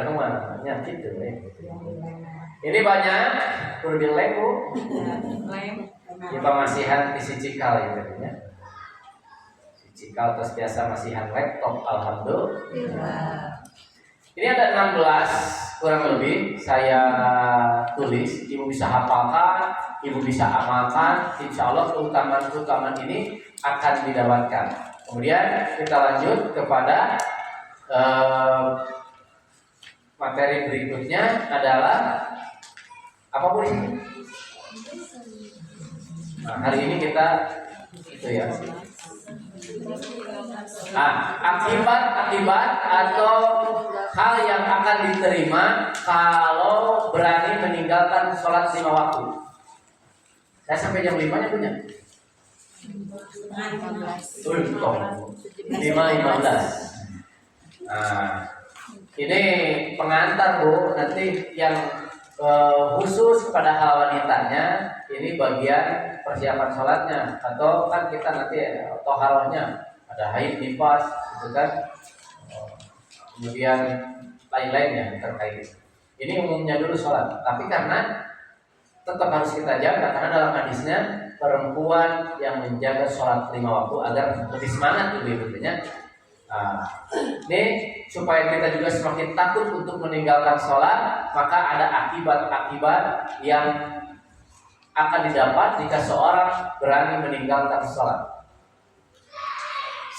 namanya gitu ya. Ini banyak perlu dilem Bu. Ya pemasihan di Cikal ya tadinya. Cikal terus biasa masihan laptop alhamdulillah. Ini ada 16 kurang lebih saya tulis. Ibu bisa hafalkan, ibu bisa amalkan. Insya Allah keutamaan ini akan didapatkan. Kemudian kita lanjut kepada materi berikutnya adalah apa Bu ini? Nah, hari ini kita itu ya. Akibat atau hal yang akan diterima kalau berani meninggalkan sholat 5 waktu. Saya sampai jam 5 nya punya. 5:15. Nah, ini pengantar Bu, nanti yang khusus kepada hal wanitanya ini bagian persiapan sholatnya, atau kan kita nanti toharohnya ada haid, nifas, gitu kan. Kemudian lain-lainnya terkait ini umumnya dulu sholat, tapi karena tetap harus kita jaga karena dalam hadisnya perempuan yang menjaga sholat 5 waktu agar lebih semangat lebih betulnya. Ini supaya kita juga semakin takut untuk meninggalkan sholat, maka ada akibat-akibat yang akan didapat jika seorang berani meninggalkan sholat.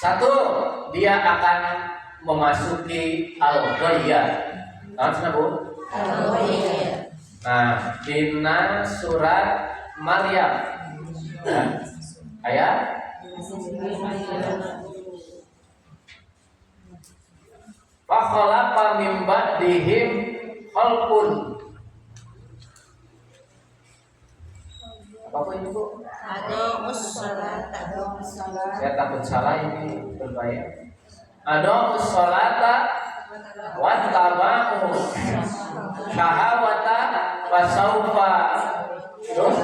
Satu, dia akan memasuki al-ghayyah. Tahu Bu? Al-Ghayyah. Nah, dina surat Maryam ayat fa khalaqa min ba'dihim khalqun. Apa itu Bu? Ada ussalat. Saya takut salah, ini berbahaya. Ada ussalata wa taba'u syahawata wa saufa terus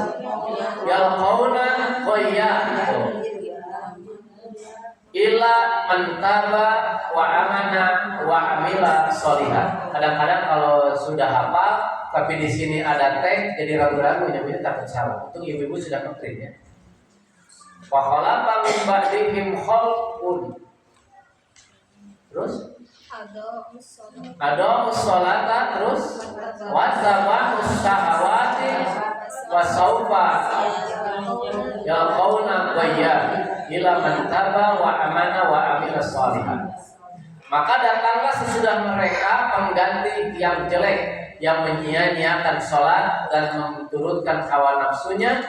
yalqauna ghayya illa man taba wa amana wa amila sholihan. Kadang-kadang kalau sudah hafal tapi di sini ada teks jadi ragu-ragu, nyebutnya takut salah. Itu ibu-ibu sudah ngeprint ya. Wa khalaqa min ba'dihim khalqun. Terus ada ussolata, terus wasaba usyahawati wasaufa yalqauna ghayya ila man taba wa amana wa amila sholihan. Maka datanglah sesudah mereka pengganti yang jelek, yang menyia-nyiakan sholat dan menurutkan hawa nafsunya,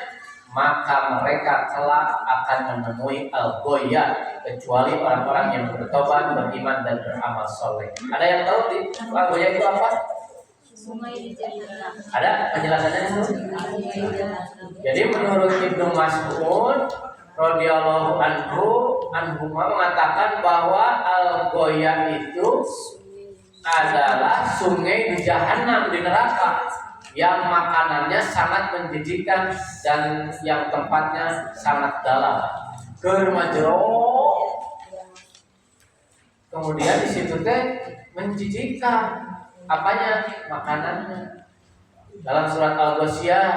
maka mereka kelak akan menemui al-ghayyah, kecuali orang-orang yang bertobat, beriman dan beramal soleh. Ada yang tahu di al-ghayyah itu apa? Ada penjelasannya itu? Jadi menurut Ibnu Mas'ud radhiyallahu anhu mengatakan bahwa al-ghayyah itu adalah sungai di jahanam, di neraka, yang makanannya sangat menjijikkan dan yang tempatnya sangat dalam. Kermajero. Kemudian di situ teh menjijikkan. Apanya? Makanannya. Dalam surat Al-Ghasyiyah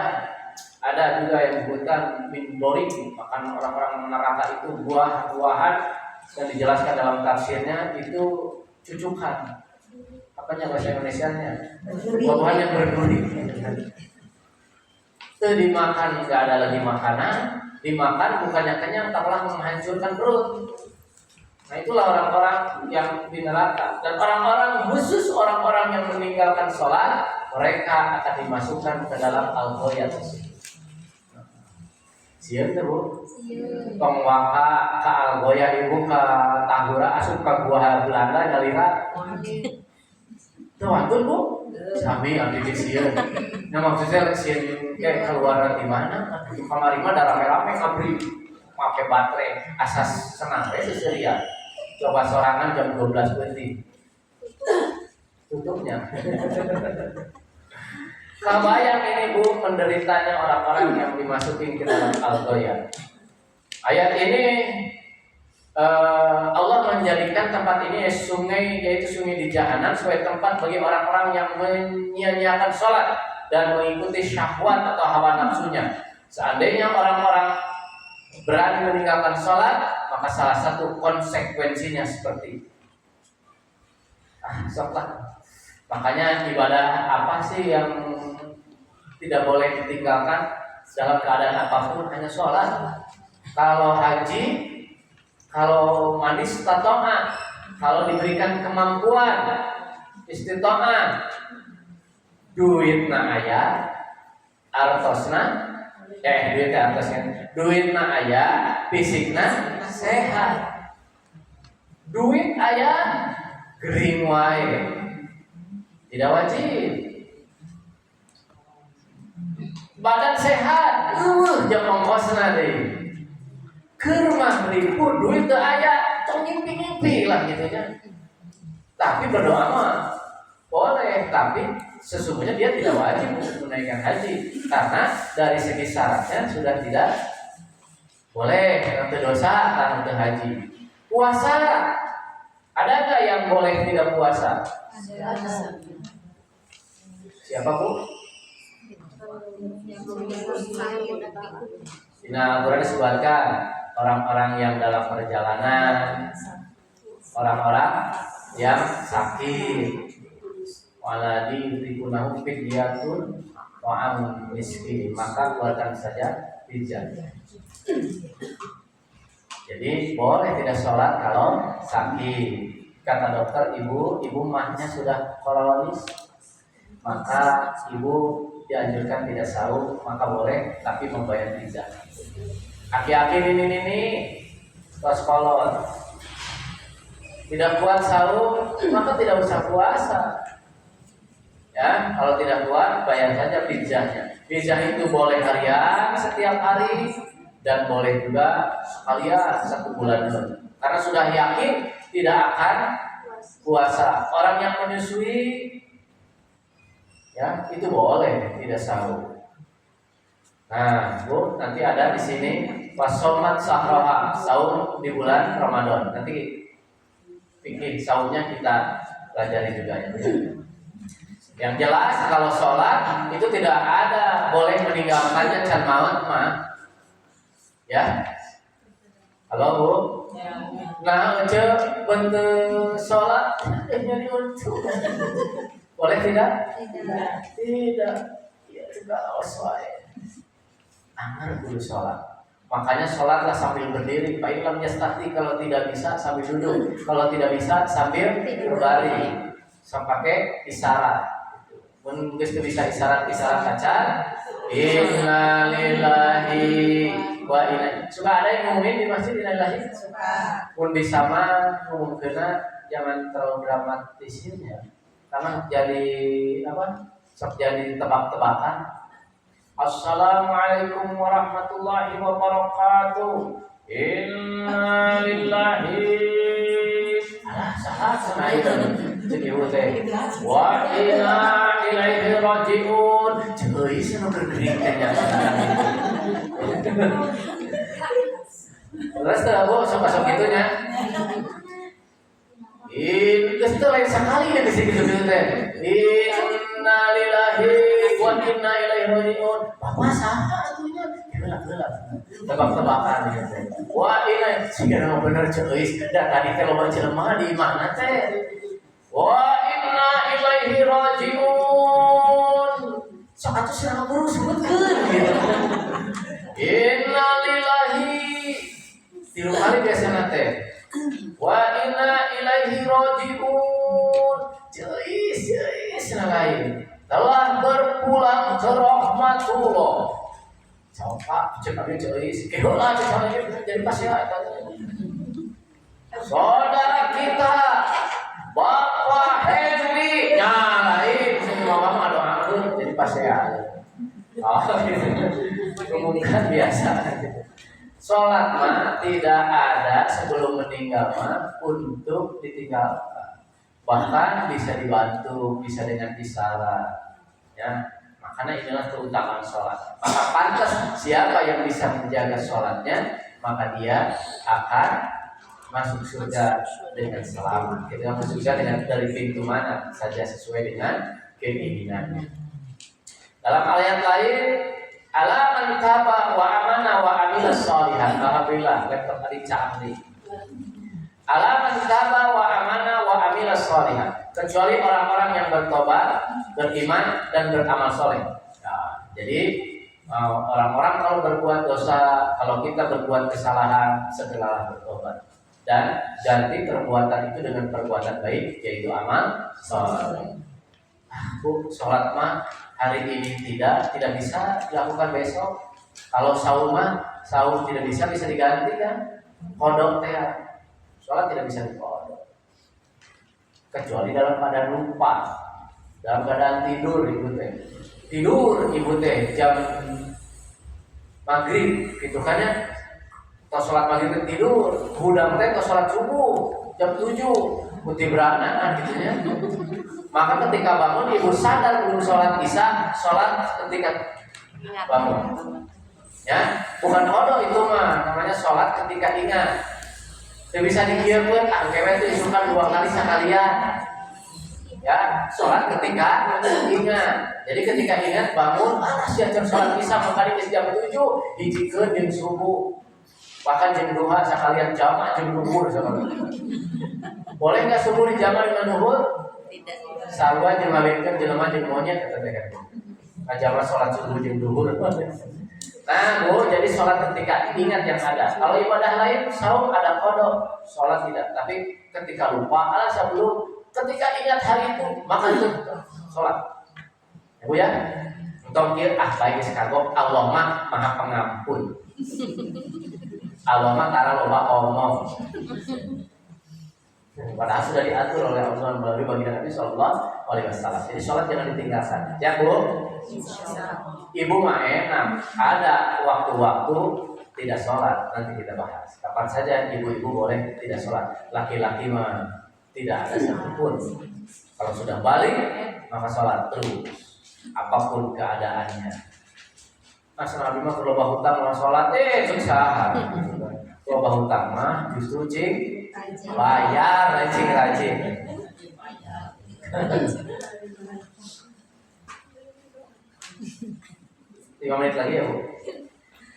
ada juga yang disebutkan min dori, makan orang-orang neraka itu buah-buahan, dan dijelaskan dalam tafsirnya itu cucukan. Apanya bahasa Indonesianya? Buah-buahan yang berduri. Itu dimakan, nggak ada lagi makanan, dimakan bukannya kenyang, malah menghancurkan perut. Nah itulah orang-orang yang di neraka. Dan orang-orang, khusus orang-orang yang meninggalkan sholat, mereka akan dimasukkan ke dalam al-ghayyah. Siap tuh Bu? Pengwaka ke al-ghayyah ibu ke tahura asup ke gua Belanda nyalira. Tuh atur Bu? Sami abdi di sieun. Nah maksudnya sieun kayak keluar di mana? Di kamar mah da rame-rame kabri. Pakai baterai asas senang we seuseurian. Coba sorangan jam 12 berarti. Tutupnya. Kebayang ini Bu penderitanya orang-orang yang dimasukin ke dalam al-ghayyah. Ayat ini Allah menjadikan tempat ini sungai, yaitu sungai di jahanam, sebagai tempat bagi orang-orang yang menyia-nyiakan sholat dan mengikuti syahwat atau hawa nafsunya. Seandainya orang-orang berani meninggalkan sholat, maka salah satu konsekuensinya seperti itu. Soklah. Makanya ibadah apa sih yang tidak boleh ditinggalkan dalam keadaan apapun? Hanya sholat. Kalau haji, kalau manis tato'ah, kalau diberikan kemampuan istito'ah, duitna aya, artosna, duitnya artosnya, duitna aya, fisikna sehat. Duit aya, gering wae, tidak wajib. Badan sehat, jam ongkosna deh. Keur mah ribu duit teu aya, tong ngimpi-ngimpi lah gitu nya. Tapi berdoa mah boleh, tapi sesungguhnya dia tidak wajib untuk menunaikan haji karena dari segi syaratnya sudah tidak boleh untuk dosa dan untuk haji. Puasa, ada nggak yang boleh tidak puasa? Siapa Bu? Nah, Quran disebutkan orang-orang yang dalam perjalanan, orang-orang yang sakit, waladi yutikunahum fidyatun ta'am miskin, maka keluarkan saja fidyah. Jadi boleh tidak sholat kalau sakit. Kata dokter, ibu mahnya sudah kronis, maka ibu dianjurkan tidak sahur, maka boleh tapi membayar fidyah. Aki-aki ini kolon tidak kuat sahur, maka tidak usah puasa. Ya, kalau tidak kuat bayar saja fidyahnya. Fidyah itu boleh harian setiap hari dan boleh juga sekalian 1 bulan dulu. Karena sudah yakin tidak akan puasa. Orang yang menyusui ya itu boleh tidak sahur. Nah, Bu, nanti ada di sini wasomat sahroha, sahur di bulan Ramadan. Nanti fikih sahurnya kita pelajari juga ya. Yang jelas kalau sholat itu tidak ada boleh meninggalkannya can maut mah. Ya. Halo Bu. Nah, bentuk sholat jadi untung. Boleh tidak? Tidak. Ya juga osway. Amar dulu sholat. Makanya sholatlah sambil berdiri. Baiklah yastati, kalau tidak bisa sambil duduk. Kalau tidak bisa sambil berbaring. Sampai isyarat. Mun geus bisa isyarat kaca. Inna lillahi wa inna. Suka ada yang ngomongin di masjid inna lillahi? Suka. Pun bisa mah ngomongkeuna jangan terlalu dramatisir ya. Karena jadi apa? Sok jadi tebak-tebakan. Assalamualaikum warahmatullahi wabarakatuh. Inna lillahi. Alah, saha cenah wa inna ilaihi rajiun. Ceuy sanu geuring nya. Terus teh Bu sok-sok kitunya. Geus teh lain sakali geus gitu teh. Inna lillahi wa inna ilaihi rajiun. Bapak saha atunya? Gelap-gelap. Tebak-tebakan gitu. Wa inna sigana bener ceuy. Da tadi teh loba jelema di mana teh? Wa inna ilaihi rajiun. Sok atuh sirah guru sebutkeun gitu. Inna lillahi. 3 kali biasana teh. Wa inna ilaihi rajiun. Jeis lain. Telah berpulang ke rahmatullah. Coba cek abi jeis. Kehola cek jadi pasya. Saudara kita Bapak Henry nyalain semua mama doakeun jadi pasya. Oh gitu. Kemungkinan biasa. Sholat mah tidak ada sebelum meninggal mah untuk ditinggalkan. Bahkan bisa dibantu, bisa dengan isyarat. Ya, makanya inilah keutamaan sholat. Maka pantas siapa yang bisa menjaga sholatnya, maka dia akan masuk surga dengan selamat. Kita masuk surga dengan dari pintu mana saja sesuai dengan keinginannya. Dalam ayat lain, alaman taba wa amana wa amila sholihan. Alhamdulillah, laptop tadi canggih. Alaman taba wa amana wa amila sholihan. Kecuali orang-orang yang bertobat, beriman dan beramal soleh. Nah, jadi orang-orang kalau berbuat dosa, kalau kita berbuat kesalahan, segeralah bertobat dan ganti perbuatan itu dengan perbuatan baik, yaitu amal soleh. Bu, sholat mah hari ini tidak bisa dilakukan besok. Kalau sahur mah sahur tidak bisa diganti kan? Kodok teh, sholat tidak bisa dikodok. Kecuali dalam keadaan lupa, dalam keadaan tidur ibu teh jam maghrib gitu kan ya. Kalau sholat maghrib tidur, hudang teh kalau sholat subuh jam 7 putih beranaan gitu ya. Maka ketika bangun ibu sadar belum sholat isya, sholat ketika bangun. Ya, bukan kodok itu mah, namanya sholat ketika ingat. Tidak bisa dikieukeun, angkewe itu isukan 2 kali sekalian. Ya, sholat ketika ingat. Jadi ketika ingat bangun, sia jam sholat isya maka di jam 7 hijikeun jam subuh. Bahkan jam 2 sekalian jamak jam duhur sekalian. Boleh nggak subuh dijamak dengan duhur? Tidak. Sarua jeung ngawinkeun jelema jeung monyet kata teh kan. Ngajamak sholat subuh jeung duhur. Nah, Bu, jadi sholat ketika ingat yang ada. Kalau ibadah lain, saum ada kodok, sholat tidak. Tapi ketika lupa, sebelum ketika ingat hari itu, maka itu sholat. Ya, Bu ya. Untuk baik sekagok, Allah mah maha pengampun. Allah mah tara loba omong. Padahal sudah diatur oleh Allah melalui baginda Nabi Sallallahu Alaihi Wasallam. Jadi sholat jangan ditinggalkan. Ya, Bu. Ibu mah enak, ada waktu-waktu tidak sholat, nanti kita bahas. Kapan saja ibu-ibu boleh tidak sholat. Laki-laki mah tidak ada satupun. Kalau sudah balik, maka sholat terus, apapun keadaannya. Mas Nabi mah kalau bahu hutang mau sholat, susah. Kalau bahu hutang mah justru bayar, rajin. 3 menit lagi ya, Bu.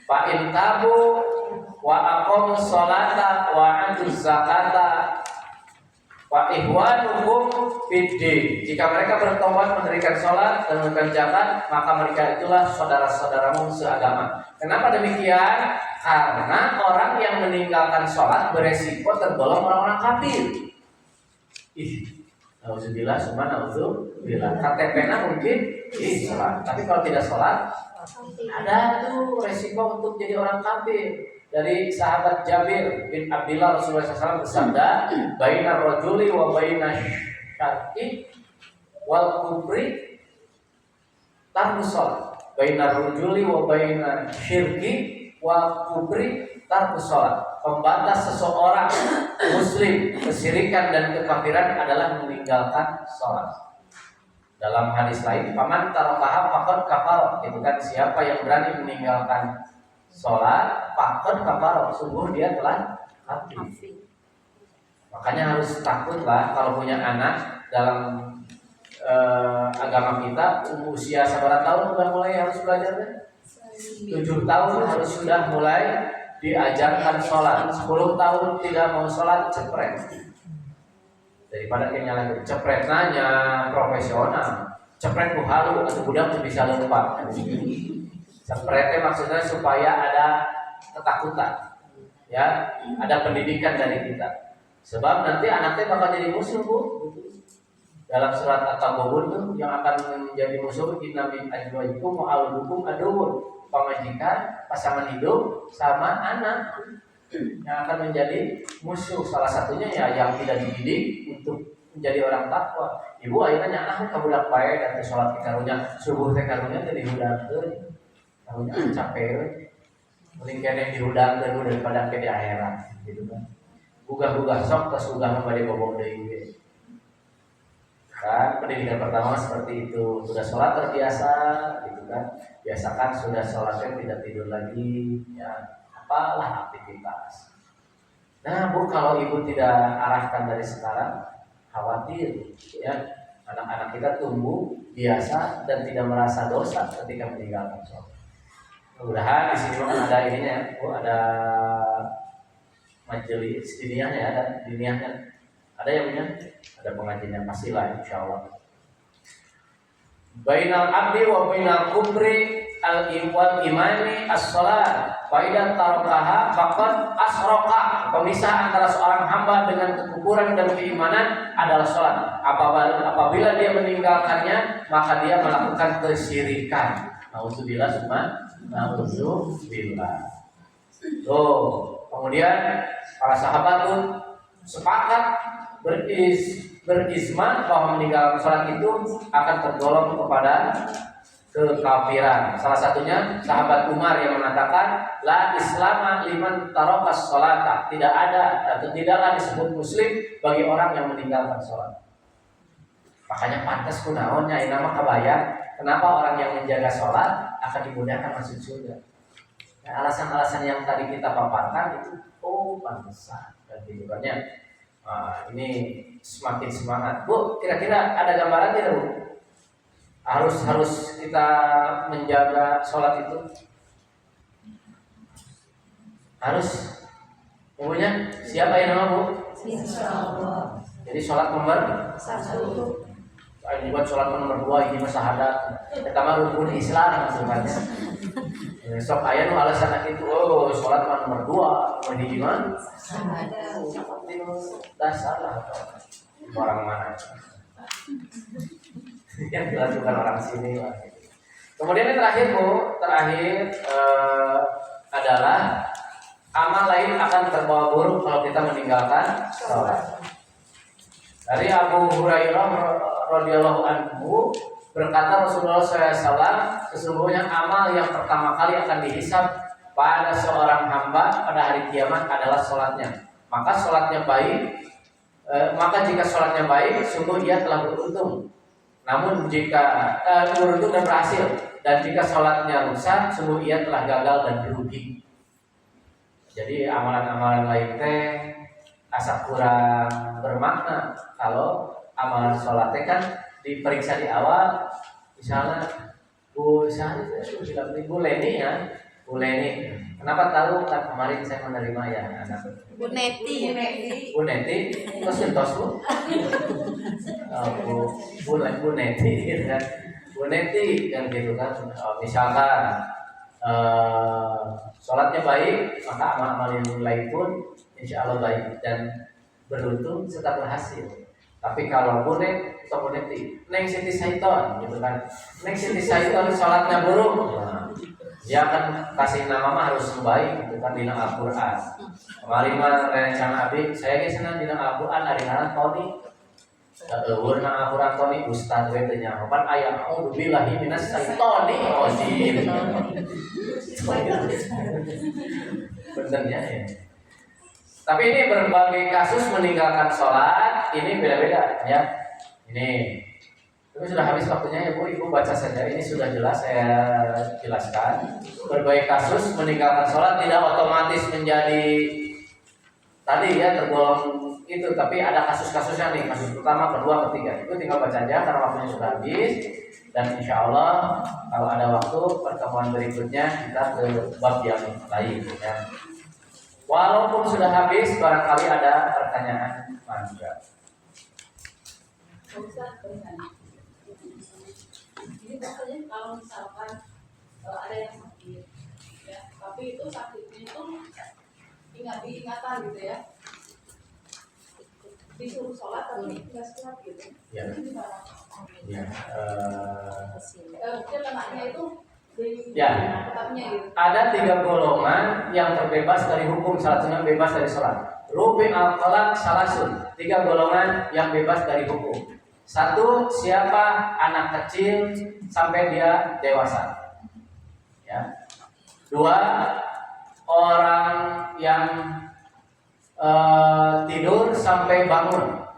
Fa in tabu wa aqamu sholata wa atu zakata wa ihwanuhum fiddin. Jika mereka bertobat, mendirikan sholat dan menunaikan zakat, maka mereka itulah saudara-saudaramu seagama. Kenapa demikian? Karena orang yang meninggalkan sholat beresiko tergolong orang-orang kafir. Alhamdulillah, subhanallah. KTP-nya mungkin sholat, tapi kalau tidak sholat ada tuh resiko untuk jadi orang kafir. Dari sahabat Jabir bin Abdullah, Rasulullah SAW bersabda, "Baina rajuli wa baina syarki wal kufri tarkus sholat." Baina rajuli wa baina syirki wa kufri tarkus sholat. Pembatas seseorang muslim kesyirikan dan kekafiran adalah meninggalkan sholat. Dalam hadis lain, paman tarakaha faqad kafara. Itu kan siapa yang berani meninggalkan sholat, faqad kafara, sungguh dia telah kafir. Makanya harus takutlah kalau punya anak dalam agama kita. Usia seberapa tahun sudah mulai harus belajar? 7 tahun harus sudah mulai diajarkan sholat. 10 tahun tidak mau sholat, cepret. Daripada kayaknya lagi cepret nanya profesional, cepret ku halu atau budak bisa lupa. Cepretnya maksudnya supaya ada ketakutan, ya, ada pendidikan dari kita. Sebab nanti anaknya bakal jadi musuh, Bu. Dalam surat At-Taubun tuh yang akan menjadi musuh inna min ajwaikum wa aulukum aduun. Pemajikan, pasangan hidup sama anak yang akan menjadi musuh. Salah satunya ya yang tidak dididik untuk menjadi orang takwa. Ibu akhirnya anak kabudak bae dan sholat karunya subuh teh karunya teh dihudangkeun. Karunya capek. Mending kene dihudangkeun daripada ke di akhirat gitu kan. Gugah-gugah sok tos gugah bade bobok deui. Kan pendidikan pertama seperti itu. Sudah sholat terbiasa gitu kan. Biasakan sudah sholatnya tidak tidur lagi, ya apalah aktivitas. Nah, Bu, kalau ibu tidak arahkan dari sekarang, khawatir ya anak-anak kita tumbuh biasa dan tidak merasa dosa ketika meninggalkan sholat. Mudah-mudahan di sini ada ininya, Bu, ada majelis diniyahnya, ada diniyahnya, ada yang punya, ada pengajiannya pastilah, insyaallah. Bainal abdi wa bainal kufri al-iwal imani as-salat. Faidan tarakaha faqad asroka. Pemisah antara seorang hamba dengan kekufuran dan keimanan adalah sholat. Apabila dia meninggalkannya, maka dia melakukan kesyirikan. Nauzubillah summa nauzubillah. Kemudian para sahabat pun sepakat berizman bahwa meninggalkan sholat itu akan tergolong kepada kekafiran. Salah satunya sahabat Umar yang mengatakan la islama liman tarokas sholata. Tidak ada atau tidaklah disebut muslim bagi orang yang meninggalkan sholat. Makanya pantas kunaonnya ini nama kabayang. Kenapa orang yang menjaga sholat akan dimudahkan masuk surga? Nah, alasan-alasan yang tadi kita paparkan itu pantesan dan hiburannya. Nah, ini semakin semangat. Bu, kira-kira ada gambaran tidak, Bu? Harus kita menjaga sholat itu harus. Punya siapa yang nama, Bu? Insyaallah. Jadi sholat nomor 1. ini buat sholat nomor 2 ini syahadat. Pertama rukun Islam maksudnya. Sok aya nu alasan itu sholat nomor 2 mau di gimana? Dasar lah orang mana yang dilakukan orang sini lah. Kemudian yang terakhir, Bu, adalah amal lain akan terbawa buruk kalau kita meninggalkan sholat. Dari Abu Hurairah radhiyallahu anhu berkata Rasulullah SAW, sesungguhnya amal yang pertama kali akan dihisab pada seorang hamba pada hari kiamat adalah sholatnya. Maka sholatnya baik, maka jika sholatnya baik, sungguh dia telah beruntung. Namun jika beruntung dan berhasil, dan jika sholatnya rusak, sungguh ia telah gagal dan berugi. Jadi amalan-amalan lain teh asa kurang bermakna kalau amalan sholat teh kan diperiksa di awal. Misalnya Bu Leni ya, Bu Leni, kenapa tahu kan kemarin saya menerima ya anak Bu Neti. Bu Neti, terus entos Bu, Bu Neti gitu kan, Bu Neti yang gitu kan. Misalkan sholatnya baik, maka amal-amal yang lain pun insya Allah baik dan beruntung serta berhasil. Tapi kalau bonek atau boneti, neng Siti Saiton gitu kan, neng Siti Saiton sholatnya buruk, dia akan kasih nama mah harus baik gitu kan di Al-Quran. Kemarin mah rencana abi, saya kesana di Al-Quran hari hari Tony, warna Al-Quran Tony Ustadz wetenya, kapan ayat Auzubillahi minas syaitoni rajim. Benernya ya. Tapi ini berbagai kasus meninggalkan sholat ini beda-beda ya. Ini sudah habis waktunya ya Bu, Ibu baca saja. Ini sudah jelas saya jelaskan. Berbagai kasus meninggalkan sholat tidak otomatis menjadi tadi ya tergolong itu, tapi ada kasus-kasusnya nih. Kasus pertama, kedua, ketiga. Itu tinggal baca aja karena waktunya sudah habis. Dan insya Allah kalau ada waktu pertemuan berikutnya kita ke bab yang lain ya. Walaupun sudah habis, barangkali ada pertanyaan mangga. Ini maksudnya kalau misalkan ada yang sakit, ya, tapi itu sakitnya itu diingatan gitu ya, disuruh sholat tapi nggak sholat gitu. Ya. Itu gimana? Ya. Mungkin lenaknya itu Ya. tetapnya gitu. Ada 3 golongan yang terbebas dari hukum, salah satunya bebas dari sholat. Rubi al-qalaq salasun, 3 golongan yang bebas dari hukum. 1, siapa anak kecil sampai dia dewasa. Ya. 2, orang yang tidur sampai bangun.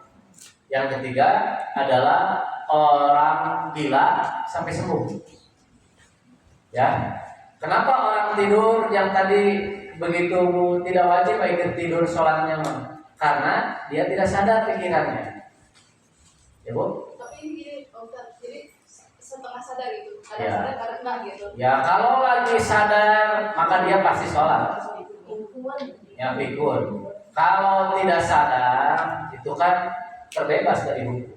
Yang ketiga adalah orang gila sampai sembuh. Ya, kenapa orang tidur yang tadi begitu tidak wajib ikut tidur sholatnya? Karena dia tidak sadar pikirannya. Ya Bu? Tapi ini jadi setengah sadar gitu, ada Ya. sadar ada enggak gitu. Ya kalau lagi sadar maka dia pasti sholat. Ya pikun. Kalau tidak sadar itu kan terbebas dari hukum.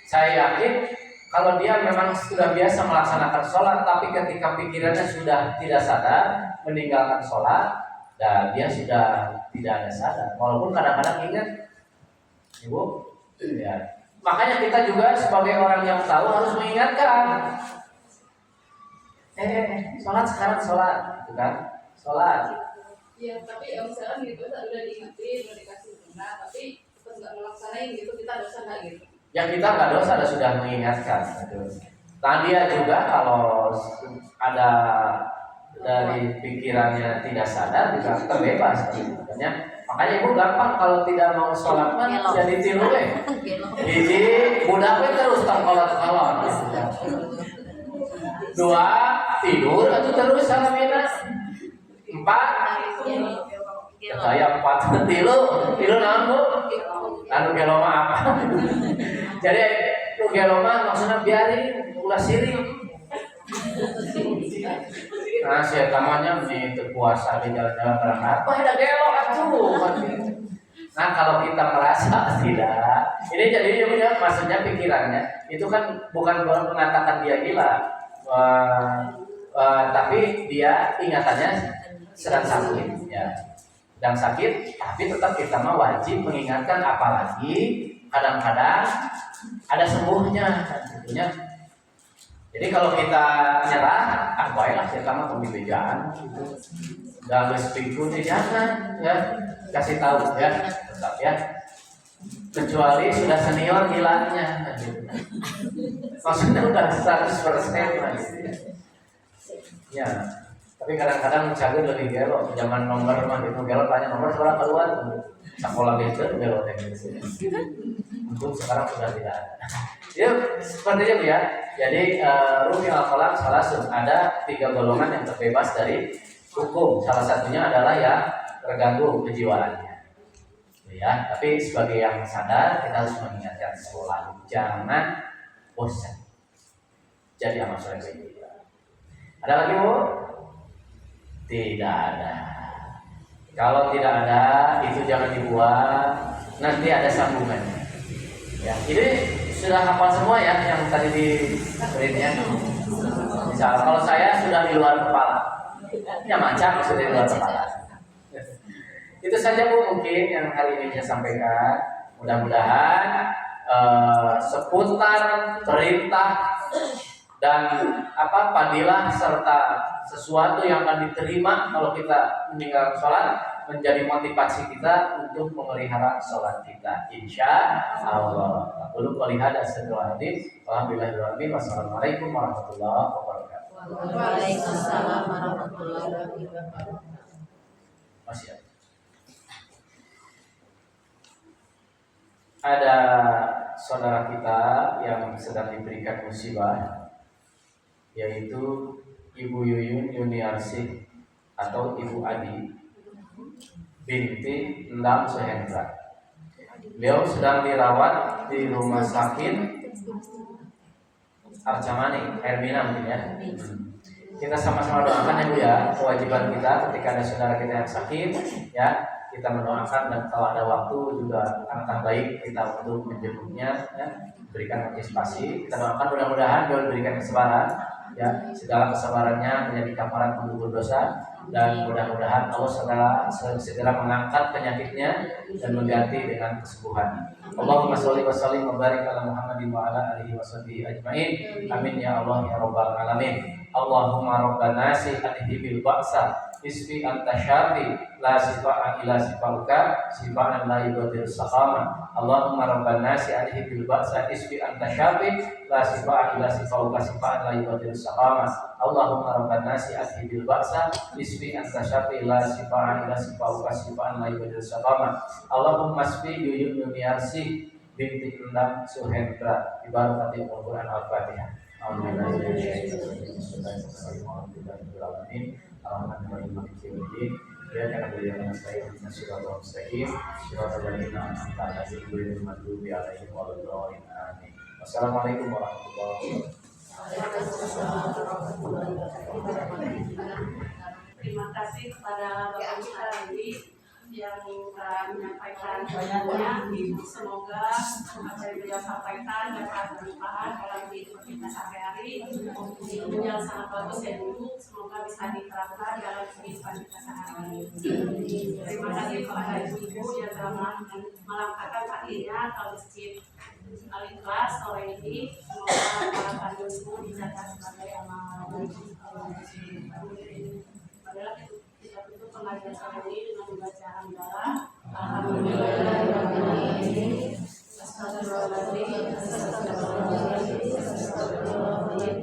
Saya yakin kalau dia memang sudah biasa melaksanakan sholat, tapi ketika pikirannya sudah tidak sadar meninggalkan sholat, dan dia sudah tidak ada sadar. Walaupun kadang-kadang ingat, Ibu, ya. Makanya kita juga sebagai orang yang tahu harus mengingatkan. Sholat sekarang sholat, gitu kan? Sholat. Iya, tapi misalkan gitu udah diingetin, udah dikasih benar, tapi kita nggak melaksanain gitu, kita dosa nggak gitu. Ya kita nggak dosa, sudah mengingatkan. Gitu. Nah dia juga kalau ada dari pikirannya tidak sadar juga terbebas makanya ibu gampang kalau tidak mau sholat mah jadi tilu hiji budak terus terkolot-kolot dua tidur atau terus salamina empat saya empat tilu nanggu anu gelo mah apa jadi lu gelo mah maksudnya biarin ulah siring. Nah, saya tamanya nih terpuasa di jalan-jalan berangkat. Apa ada gelo atuh? Nah, kalau kita merasa tidak, ini jadi maksudnya pikirannya itu kan bukan mengatakan dia gila, tapi dia ingatannya sedang sakit, ya, sedang sakit, tapi tetap kita mah wajib mengingatkan, apalagi kadang-kadang ada sembuhnya, tentunya. Jadi kalau kita nyerah, baiklah kita mah pembejaan, gak harus pikir jangan, ya kasih tahu ya, tetap ya. Kecuali sudah senior gilanya, gitu. Maksudnya udah 100% lah, gitu ya. Ya, tapi kadang-kadang cager lebih gelo, zaman nomor mah gitu, gelo tanya nomor sekolah keluar, sekolah gitu gelo gitu. Untuk sekarang sudah tidak ada. Ya, seperti itu ya. Jadi Rukun al-Qalam salasun, ada 3 golongan yang terbebas dari hukum. Salah satunya adalah yang terganggu kejiwaannya. Ya, tapi sebagai yang sadar kita harus mengingatkan selalu jangan bosan. Jadi amal soleh itu. Ada lagi Bu? Tidak ada. Kalau tidak ada itu jangan dibuat. Nanti ada sambungannya. Ya, ini sudah hafal semua ya yang tadi diberinya. Misal kalau saya sudah di luar kepala, ya macam sudah di luar kepala. Itu saja Bu mungkin yang hari ini saya sampaikan. Mudah-mudahan seputar perintah dan fadilah serta sesuatu yang akan diterima kalau kita meninggalkan sholat menjadi motivasi kita untuk memelihara sholat kita, insya Allah. Aku qouli hada astagfirullahaladzim. Alhamdulillahirobbilalamin. Wassalamualaikum warahmatullahi wabarakatuh. Waalaikumsalam warahmatullahi wabarakatuh. Masih ada saudara kita yang sedang diberikan musibah, yaitu Ibu Yuyun Yuniarsih atau Ibu Adi binti Endang Suhendra. Beliau sedang dirawat di rumah sakit Arjamani, Hermina mungkin ya. Kita sama-sama doakan ya Bu ya, kewajiban kita ketika ada saudara kita yang sakit ya, kita mendoakan, dan kalau ada waktu juga angkat baik kita untuk menjenguknya ya, berikan antisipasi. Kita doakan mudah-mudahan Beliau diberikan kesabaran ya, segala kesabarannya menjadi kafarat penggugur dosa, dan mudah-mudahan Allah segera mengangkat penyakitnya dan mengganti dengan kesembuhan. Allahumma sholli wa sallim wa barik ala Muhammadin wa ala alihi washabihi ajmain. Amin ya Allah ya rabbal alamin. Allahumma rabbana nasi adhibil ba'sa isfi anta syafi la sifa'a ila sifauka sifa'an la yughadiru saqama. Allahumma rabbana nasi adhibil ba'sa isfi anta syafi la sifa'a ila sifauka sifa'an la yughadiru saqama. Allahumma rabbana nasi adhibil ba'sa isfi anta syafi la sifa'a ila sifauka sifa'an la yughadiru saqama. Allahumma isfi Yuyun Yuniarsi binti Endang Suhendra bi barakatil Quran Al-Fatihah. Amin. Wassalamualaikum warahmatullahi wabarakatuh. Terima kasih kepada Bapak Ustadz yang menyampaikan banyak. Semoga apa yang beliau sampaikan dapat bermanfaat dalam kehidupan kita sehari-hari. Ilmunya sangat bagus ya dulu, semoga bisa diterapkan dalam kehidupan kita sehari-hari. Terima kasih kepada ibu yang telah melangkahkan kakinya ke masjid Al-Ikhlas sore ini. Semoga para kandungmu dicatat sebagai amal. Padahal kita tutup pengajian sore ini dengan membaca hamdalah. Alhamdulillah. Astagfirullahaladzim.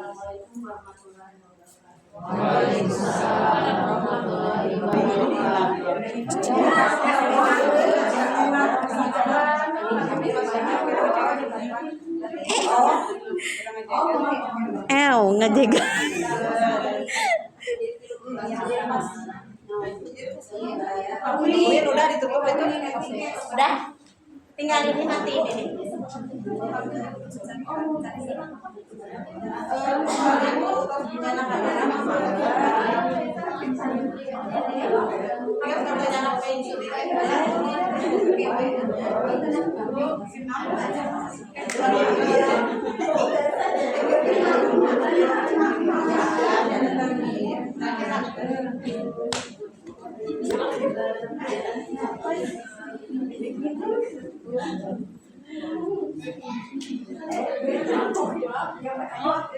Wassalamualaikum warahmatullahi wabarakatuh. Waalaikumsalam warahmatullahi Ngejega. Udah ditutup itu. Udah. Tinggal ini nanti ini. Oh,